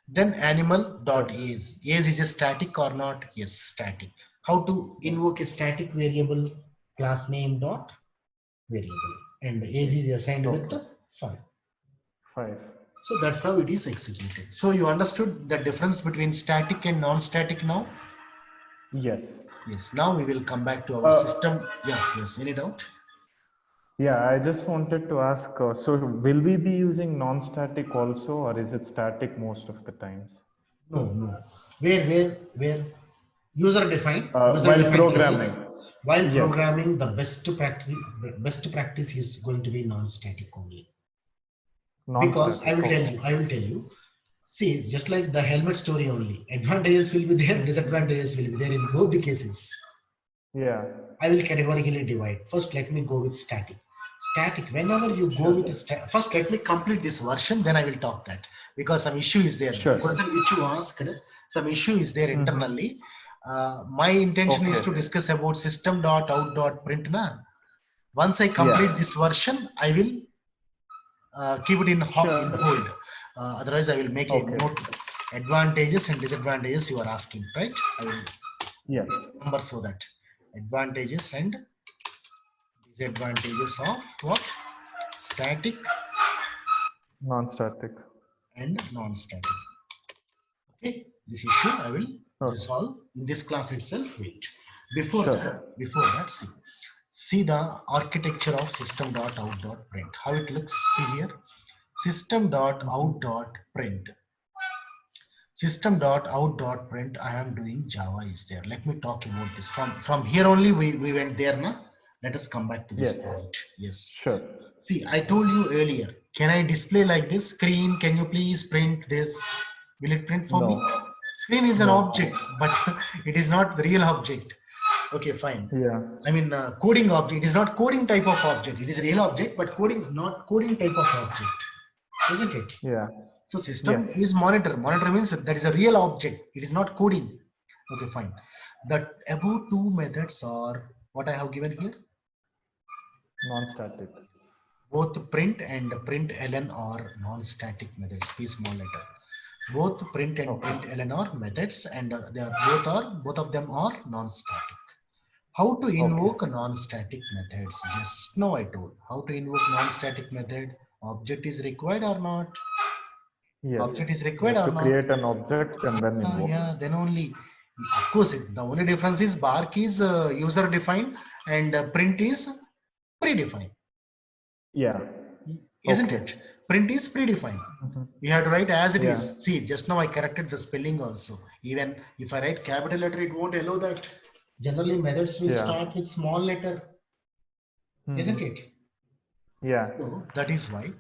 Then animal dot age. Age is a static or not? Yes, static. How to invoke a static variable? Class name dot variable, and age is assigned with 5. 5. So that's how it is executed. So you understood the difference between static and non-static now? Yes. Yes. Now we will come back to our system. Yeah. Yes. Any doubt? Yeah, I just wanted to ask, so will we be using non-static also, or is it static most of the times? No, no. Where user defined While programming. cases. While Yes. programming, the best practice is going to be non-static only. Because Non-static. I will tell you. See, just like the helmet story only, advantages will be there, disadvantages will be there in both the cases. Yeah. I will categorically divide. First, let me go with static. Static, whenever you go with first let me complete this version, then I will talk that, because some issue is there. Sure. The question which you asked, some issue is there internally. My intention is to discuss about system.out.print. Once I complete this version, I will keep it in hold. Otherwise, I will make a note. Advantages and disadvantages you are asking, right? I will remember so that advantages and disadvantages of what? Static, non-static, and non-static. Okay, this issue I will resolve in this class itself. Wait, before that, see the architecture of system.out.print. How it looks. See here, system.out.print. System.out.print. I am doing Java is there. Let me talk about this. From here only we went there now. Let us come back to this point. Yes. Sure. See, I told you earlier, can I display like this? Screen, can you please print this? Will it print for me? Screen is an object, but it is not the real object. Okay, fine. Yeah. I mean, coding object. It is not coding type of object. It is a real object, but not coding type of object. Isn't it? Yeah. So system is monitor. Monitor means that is a real object. It is not coding. Okay, fine. The above two methods are what I have given here. Non-static. Both print and println are non-static methods. P small letter. Both print and println are methods, and both of them are non-static. How to invoke non-static methods? Just now I told how to invoke non-static method. Object is required or not? Yes. Object is required or not? Create an object and then invoke. Yeah, then only. Of course, the only difference is bar key is user defined and print is predefined. Yeah. Isn't it? Print is predefined. We have to write as it is. See, just now I corrected the spelling also. Even if I write capital letter, it won't allow that. Generally, methods will start with small letter. Isn't it? Yeah. So that is why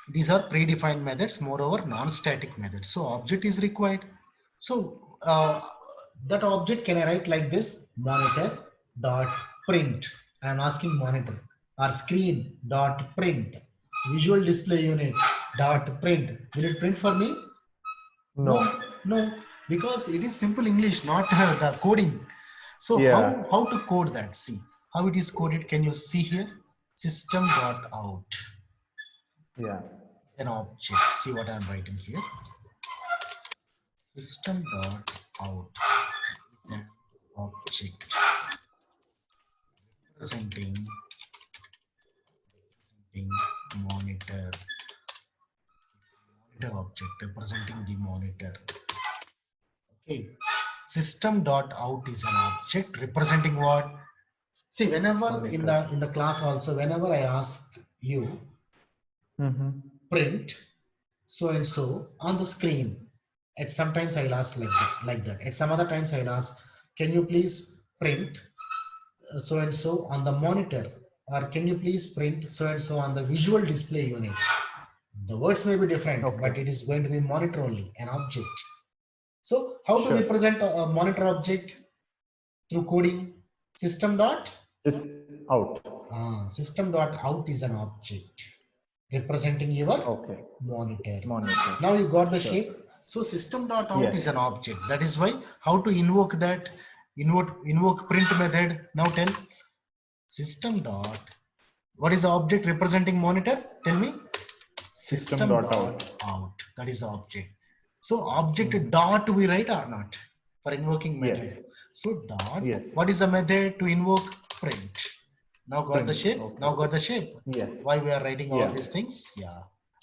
these are predefined methods, moreover non-static methods. So object is required. So that object can I write like this: monitor dot print. I am asking monitor, or screen dot print. Visual display unit dot print. Will it print for me? No, because it is simple English, not the coding. So how to code that? See how it is coded. Can you see here? System.out. Yeah. An object. See what I'm writing here. System.out is an object representing monitor. Object representing the monitor. Okay. System.out is an object representing what? See, whenever in the class also, whenever I ask you print so and so on the screen, at sometimes I'll ask like that. At some other times I'll ask, can you please print so and so on the monitor, or can you please print so and so on the visual display unit? The words may be different, but it is going to be monitor only, an object. So how to represent a monitor object through coding? System.out. System.out is an object representing your monitor. Now you got the shape. So system.out is an object. That is why how to invoke that? Invoke print method. Now tell system.out What is the object representing monitor? Tell me. System dot out. That is the object. So object dot we write or not for invoking method. Yes. So dot. Yes. What is the method to invoke? Print. Now got the shape. Okay. Now got the shape. Yes. Why we are writing all these things? Yeah,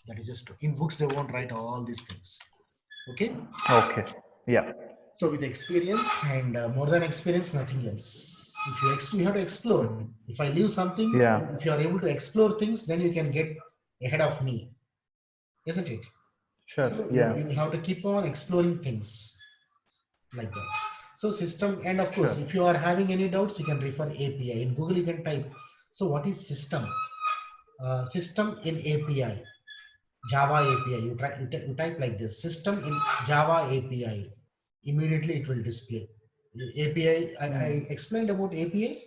that is just in books they won't write all these things. Okay. Okay. Yeah. So with experience and more than experience, nothing else. If you have to explore. If I leave something, if you are able to explore things, then you can get ahead of me, isn't it? Sure. So Yeah. you have to keep on exploring things like that. So system, and of course, if you are having any doubts, you can refer API. In Google, you can type. So what is system? System in API, Java API. You type like this: system in Java API. Immediately it will display. The API. I explained about API.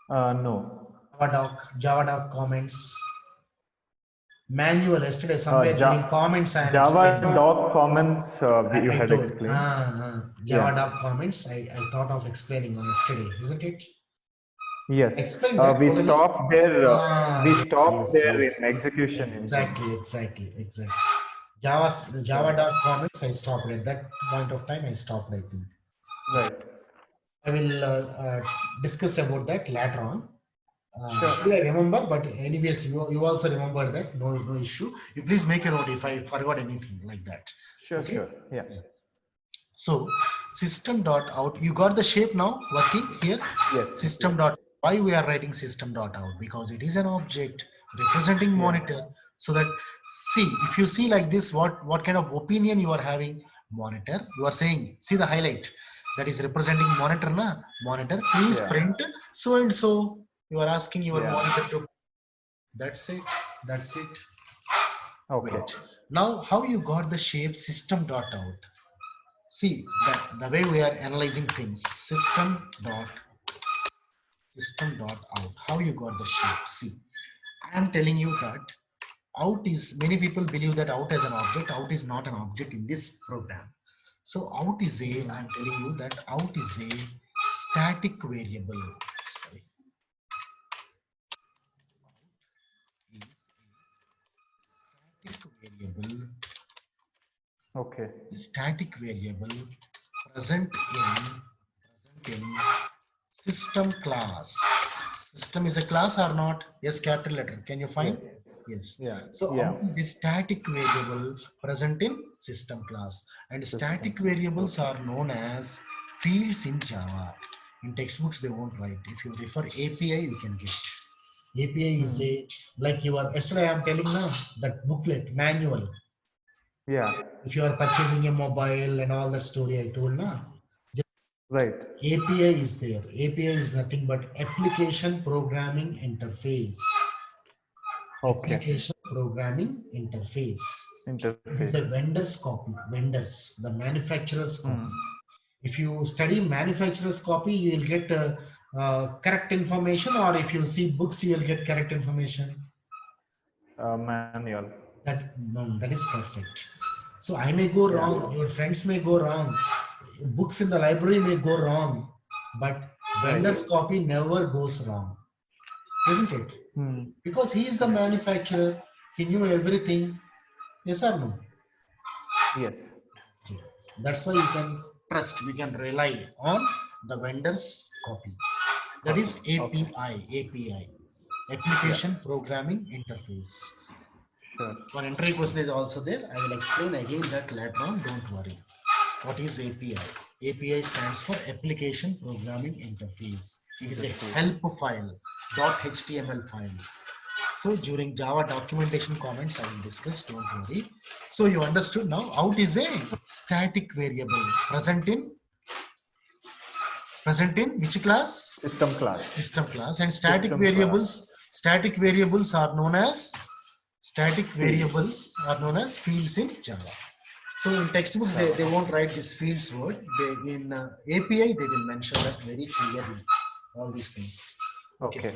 No. Java doc comments. Manual yesterday somewhere during comments I am Java explaining. doc comments you had told, explained. Java doc comments I thought of explaining on yesterday, isn't it? Yes. Explain that We totally. stopped there. We Yes, stopped there yes. in execution Exactly. engine. Java doc comments I stopped at that point of time. I stopped, I think. Right. I will discuss about that later on. Sure. Still I remember, but anyways, you also remember that. No issue. You please make a note if I forgot anything like that. Sure. Okay? Sure. Yeah. So system dot out. You got the shape now working here. Yes. System dot. Why we are writing system dot out? Because it is an object representing monitor. So that, see, if you see like this, what kind of opinion you are having? Monitor. You are saying, see the highlight that is representing monitor na? Monitor. Please print so and so. You are asking your monitor to. That's it. That's it. Okay. Wait. Now, how you got the shape system dot out? See the way we are analyzing things. System dot out. How you got the shape? See, I am telling you that out is, many people believe that out as an object. Out is not an object in this program. So out is a, I am telling you that out is a static variable. Sorry. Static variable. Okay. Static variable present in system class. System is a class or not? Yes, capital letter. Can you find? Yes. Yeah. So out is a static variable present in system class, and static variables are known as fields in Java. In textbooks they won't write. If you refer API, you can get. API is a, like your, yesterday I am telling now that booklet manual. Yeah. If you are purchasing a mobile and all that story I told now. Right. API is there. API is nothing but application programming interface. Okay. Application programming interface. It is a vendor's copy. Vendors, the manufacturer's copy. If you study manufacturer's copy, you will get correct information, or if you see books, you will get correct information. Manual. That is perfect. So I may go wrong. Your friends may go wrong. Books in the library may go wrong, but vendor's copy never goes wrong, isn't it? Because he is the manufacturer, he knew everything. Yes or no? Yes. That's why you can trust, we can rely on the vendor's copy. That is API, application programming interface. Sure. One entry question is also there. I will explain again that later on, don't worry. What is API? API stands for Application Programming Interface. It is a help file, .html file. So during Java documentation comments, I will discuss, don't worry. So you understood now, out is a static variable present in which class? System class. System class. And static variables are known as fields in Java. So in textbooks, they won't write this fields word. In API, they will mention that very clearly, all these things. Okay.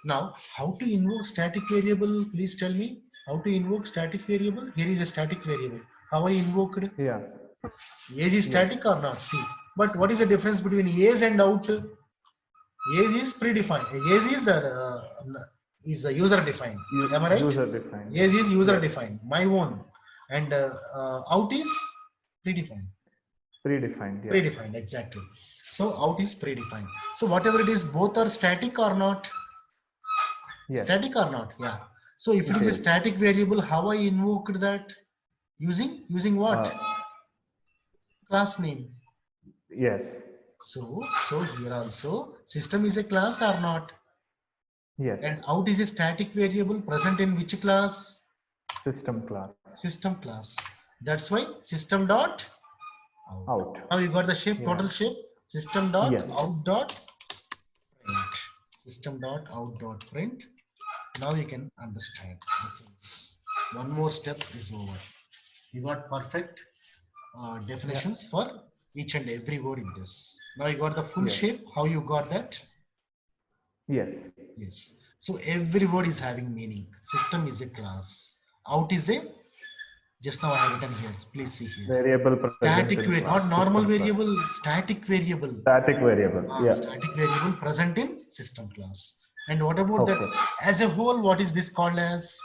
Now, how to invoke static variable? Please tell me how to invoke static variable. Here is a static variable. How I invoked? Yeah. Age is static or not? See. But what is the difference between age and out? Age is predefined. Age is a user defined. Am I right? User defined. Age is user Yes. defined. My own. And out is predefined. Predefined. Yes. Predefined, exactly. So out is predefined. So whatever it is, both are static or not? Yes. Static or not? Yeah. So if it is a static variable, how I invoked that? Using what? Class name. Yes. So here also system is a class or not? Yes. And out is a static variable present in which class? System class. System class. That's why system dot out. Now you got the shape, total shape. System dot out dot print. System dot out dot print. Now you can understand the things. One more step is over. You got perfect definitions for each and every word in this. Now you got the full shape. How you got that? Yes. Yes. So every word is having meaning. System is a class. Out is a, just now I have written here. Please see here. Variable present Static in variable, class. not normal System variable, class. static variable. Static variable. Yeah. Static variable present in system class. And what about that? As a whole, what is this called as?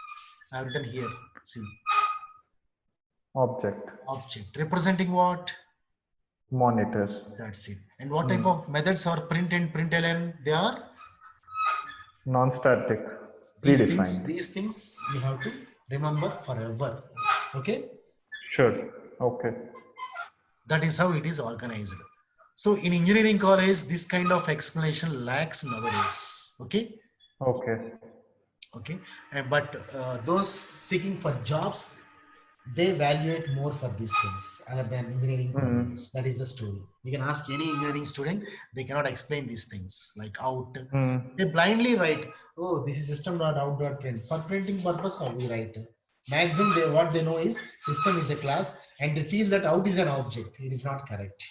I have written here. See. Object. Object. Representing what? Monitors. That's it. And what type of methods are print and println? They are non-static. Predefined. These things you have to remember forever. Okay? Sure. Okay. That is how it is organized. So in engineering college, this kind of explanation lacks nowadays. Okay? Okay. Okay. But those seeking for jobs, they evaluate more for these things other than engineering colleges. That is the story. You can ask any engineering student, they cannot explain these things like out. They blindly write, oh, this is system.out.print. For printing purpose, how we write. Maximum, what they know is system is a class and they feel that out is an object. It is not correct.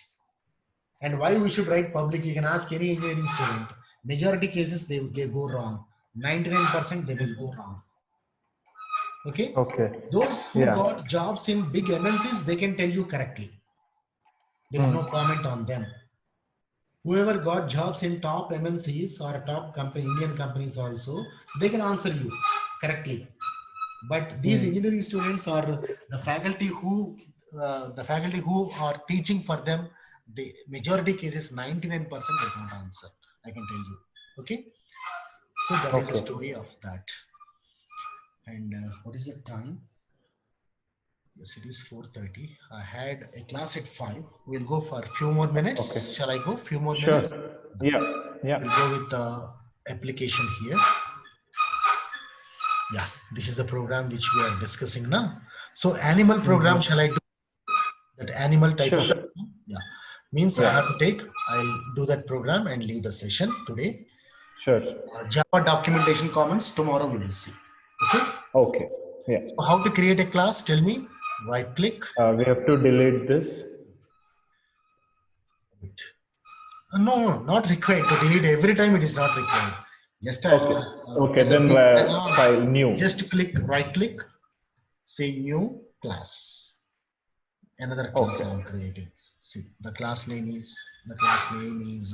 And why we should write public, you can ask any engineering student. Majority cases, they go wrong. 99% they will go wrong. Okay. Those who got jobs in big MNCs, they can tell you correctly. There is no comment on them. Whoever got jobs in top MNCs or top company, Indian companies also, they can answer you correctly. But these engineering students are the faculty who are teaching for them. The majority cases, 99% they can't answer. I can tell you. Okay. So that is the story of that. And what is the time? Yes, it is 4:30. I had a class at 5. We'll go for a few more minutes. Shall I go? Few more minutes? Yeah. We'll go with the application here. Yeah, this is the program which we are discussing now. So animal program, shall I do that animal type of program? Yeah. Means I have to take, I'll do that program and leave the session today. Sure. Java documentation comments, tomorrow we will see. Okay? Okay. Yeah. So how to create a class? Tell me. Right click. We have to delete this. No, not required to delete every time. It is not required. Just then file new. Just click, right click, say new class. Another class I am creating. See, the class name is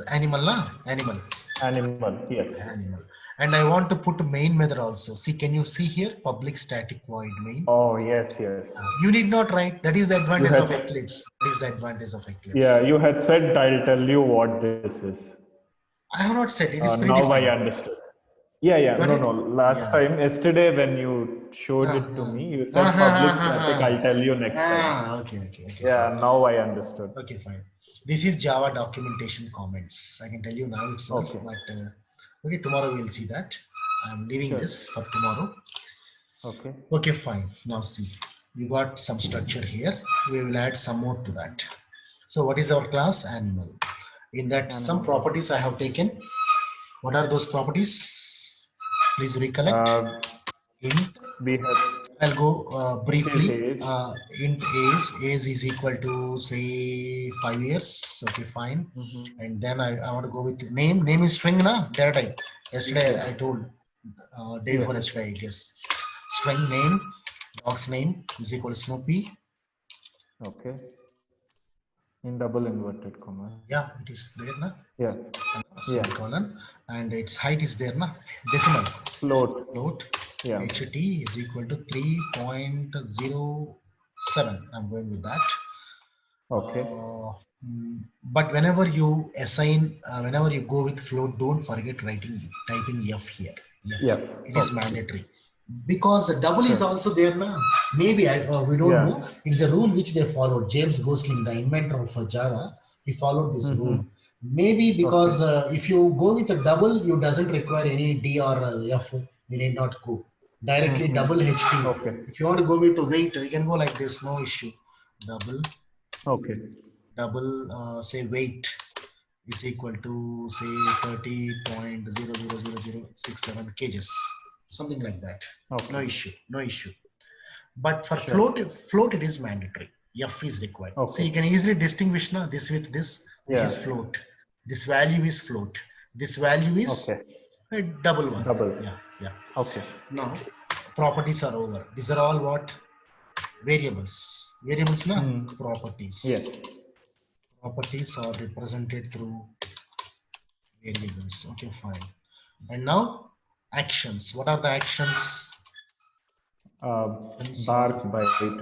animal, na? Animal. Animal, yes. Animal. And I want to put main method also. See, can you see here? Public static void main. Oh, yes, yes. You need not write. That is the advantage of Eclipse. That is the advantage of Eclipse. Yeah, you had said I'll tell you what this is. I have not said it is now I understood. Yeah. No. Last time, yesterday, when you showed it to me, you said public static. I'll tell you next time. Okay. Yeah, fine. Now I understood. Okay, fine. This is Java documentation comments. I can tell you now itself, but okay, tomorrow we'll see that. I'm leaving this for tomorrow. Okay, fine. Now see, you got some structure here. We will add some more to that. So what is our class? Animal. In that, some properties I have taken. What are those properties? Please recollect. Int. I'll go briefly. Int age is equal to say 5 years. Okay, fine. And then I want to go with name. Name is string, na? Data type. Yesterday I told day before yesterday, I guess. String name, dog's name is equal to Snoopy. In double inverted comma. Yeah, it is there, na? Yeah. Semicolon, and its height is there, na? Decimal. Float. Yeah. HT is equal to 3.07. I'm going with that. Okay. But whenever you assign, whenever you go with float, don't forget typing F here. Yes. It is mandatory. Because double is also there now. Maybe we don't know. It's a rule which they followed. James Gosling, the inventor of Java, he followed this rule. Maybe because if you go with a double, you doesn't require any D or F. You need not go directly double HT. Okay. If you want to go with a weight, you can go like this. No issue. Double say weight is equal to say 30.000067 kgs, something like that. No issue. But for float it is mandatory. F is required. So you can easily distinguish now this with this. This is float. This value is float. This value is a double one. Yeah. Okay. Now properties are over. These are all what? Variables. Variables na? Properties. Yes. Properties are represented through variables. Okay, fine. And now actions. What are the actions?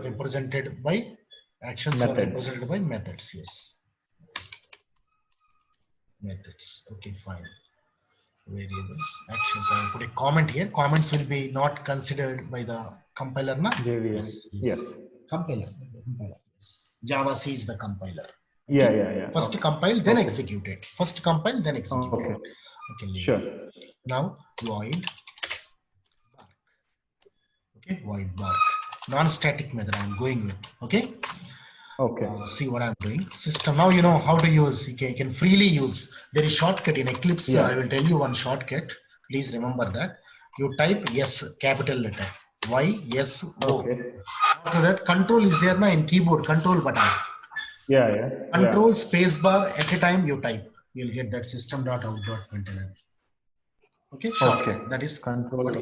Represented by actions methods. Are represented by methods. Yes. Methods. Okay, fine. Variables, actions. I will put a comment here. Comments will be not considered by the compiler. Na? Yes. Compiler. Yes. Java C is the compiler. Okay? Yeah. First compile, then execute it. First compile, then execute it. Okay. Sure. Now void bark. Okay, void bark. Non-static method I'm going with. Okay. See what I'm doing. System. Now you know how to use. You can freely use. There is shortcut in Eclipse. I will tell you one shortcut. Please remember that. You type S, capital letter. Y-S-O. After that, control is there now in keyboard. Control button. Control space bar at a time you type. You'll get that system.out.println. Okay, shortcut. That is control.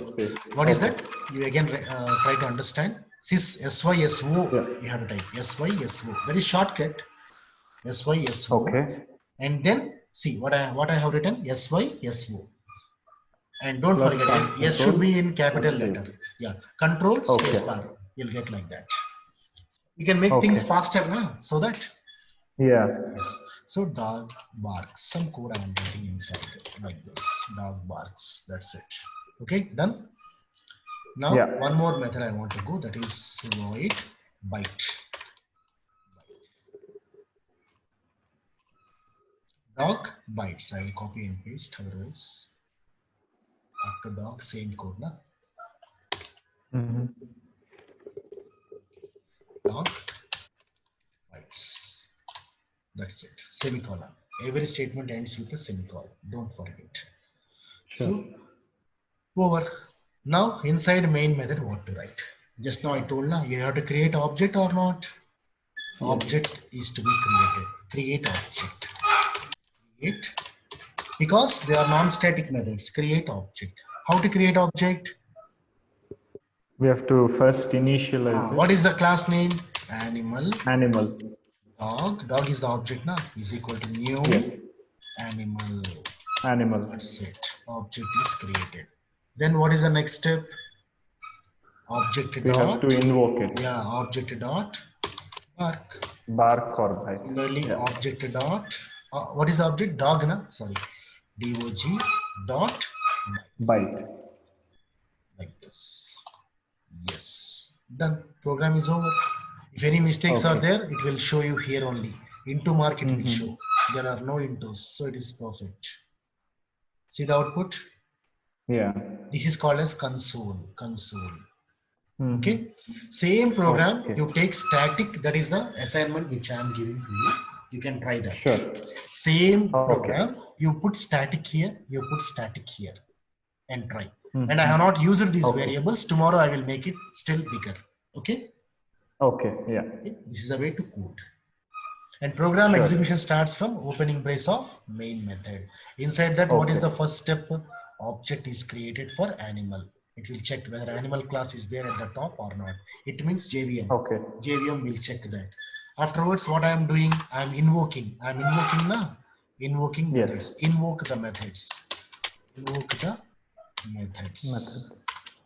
What is that? You again try to understand. SYSO. You have to type SYSO. That is shortcut. SYSO. And then see what I have written. SYSO. And don't forget S should be in capital letter. Yeah. Control space bar. You'll get like that. You can make things faster now. So that. Yes. So dog barks. Some code I am writing inside like this. Dog barks. That's it. Okay, done. Now one more method I want to go. That is void bite. Dog bites. I will copy and paste. Otherwise, after dog, same code, na? Dog bites. That's it. Semicolon. Every statement ends with a semicolon. Don't forget. So, over. Now, inside main method, what to write? Just now I told now you have to create object or not. Object is to be created. Create object. Create. Because they are non-static methods. Create object. How to create object? We have to first initialize it. What is the class name? Animal. Dog is the object now. Is equal to new animal. That's it. Object is created. Then what is the next step? Object we have to invoke it. Yeah, object dot bark. Bark or bite. Similarly, object dot. What is the object? Dog, na? Sorry. Dog dot bite. Like this. Yes. Done. Program is over. If any mistakes are there, it will show you here only. Into mark it will show. There are no intos, so it is perfect. See the output? Yeah. This is called as console. Okay. Same program, you take static, that is the assignment which I am giving to you. You can try that. Sure. Same program, you put static here, you put static here, and try. And I have not used these variables. Tomorrow I will make it still bigger. Okay. Yeah. This is the way to code. And program execution starts from opening brace of main method. Inside that, what is the first step? Object is created for animal. It will check whether animal class is there at the top or not. It means JVM. JVM will check that. Afterwards, what I am doing, I am invoking. I am invoking now. Invoking methods. Yes. Invoke the methods. Invoke the methods. Method.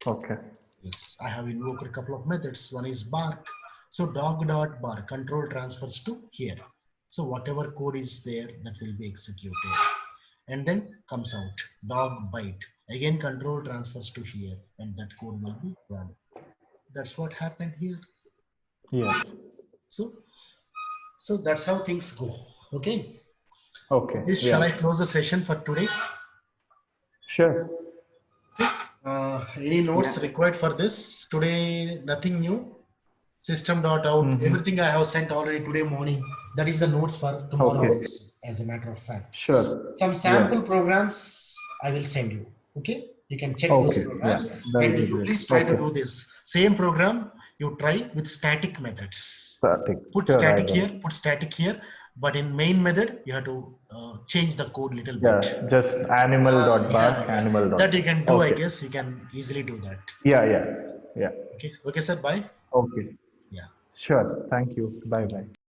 Okay. Yes, I have invoked a couple of methods. One is bark. So dog.bark control transfers to here. So whatever code is there, that will be executed. And then comes out dog bite. Again, control transfers to here, and that code will be run. That's what happened here. Yes. So that's how things go. Okay. Okay. Please, shall I close the session for today? Sure. Any notes required for this? Today, nothing new. System.out, everything I have sent already today morning. That is the notes for tomorrow, as a matter of fact. Sure. Some sample programs I will send you. Okay, you can check those programs, and you please try to do this same program. You try with static methods. Static. Put static here. Put static here. But in main method, you have to change the code little bit. Yeah, just animal.bark, animal. That you can do, I guess. You can easily do that. Yeah. Okay, sir. Bye. Okay. Yeah. Sure. Thank you. Bye.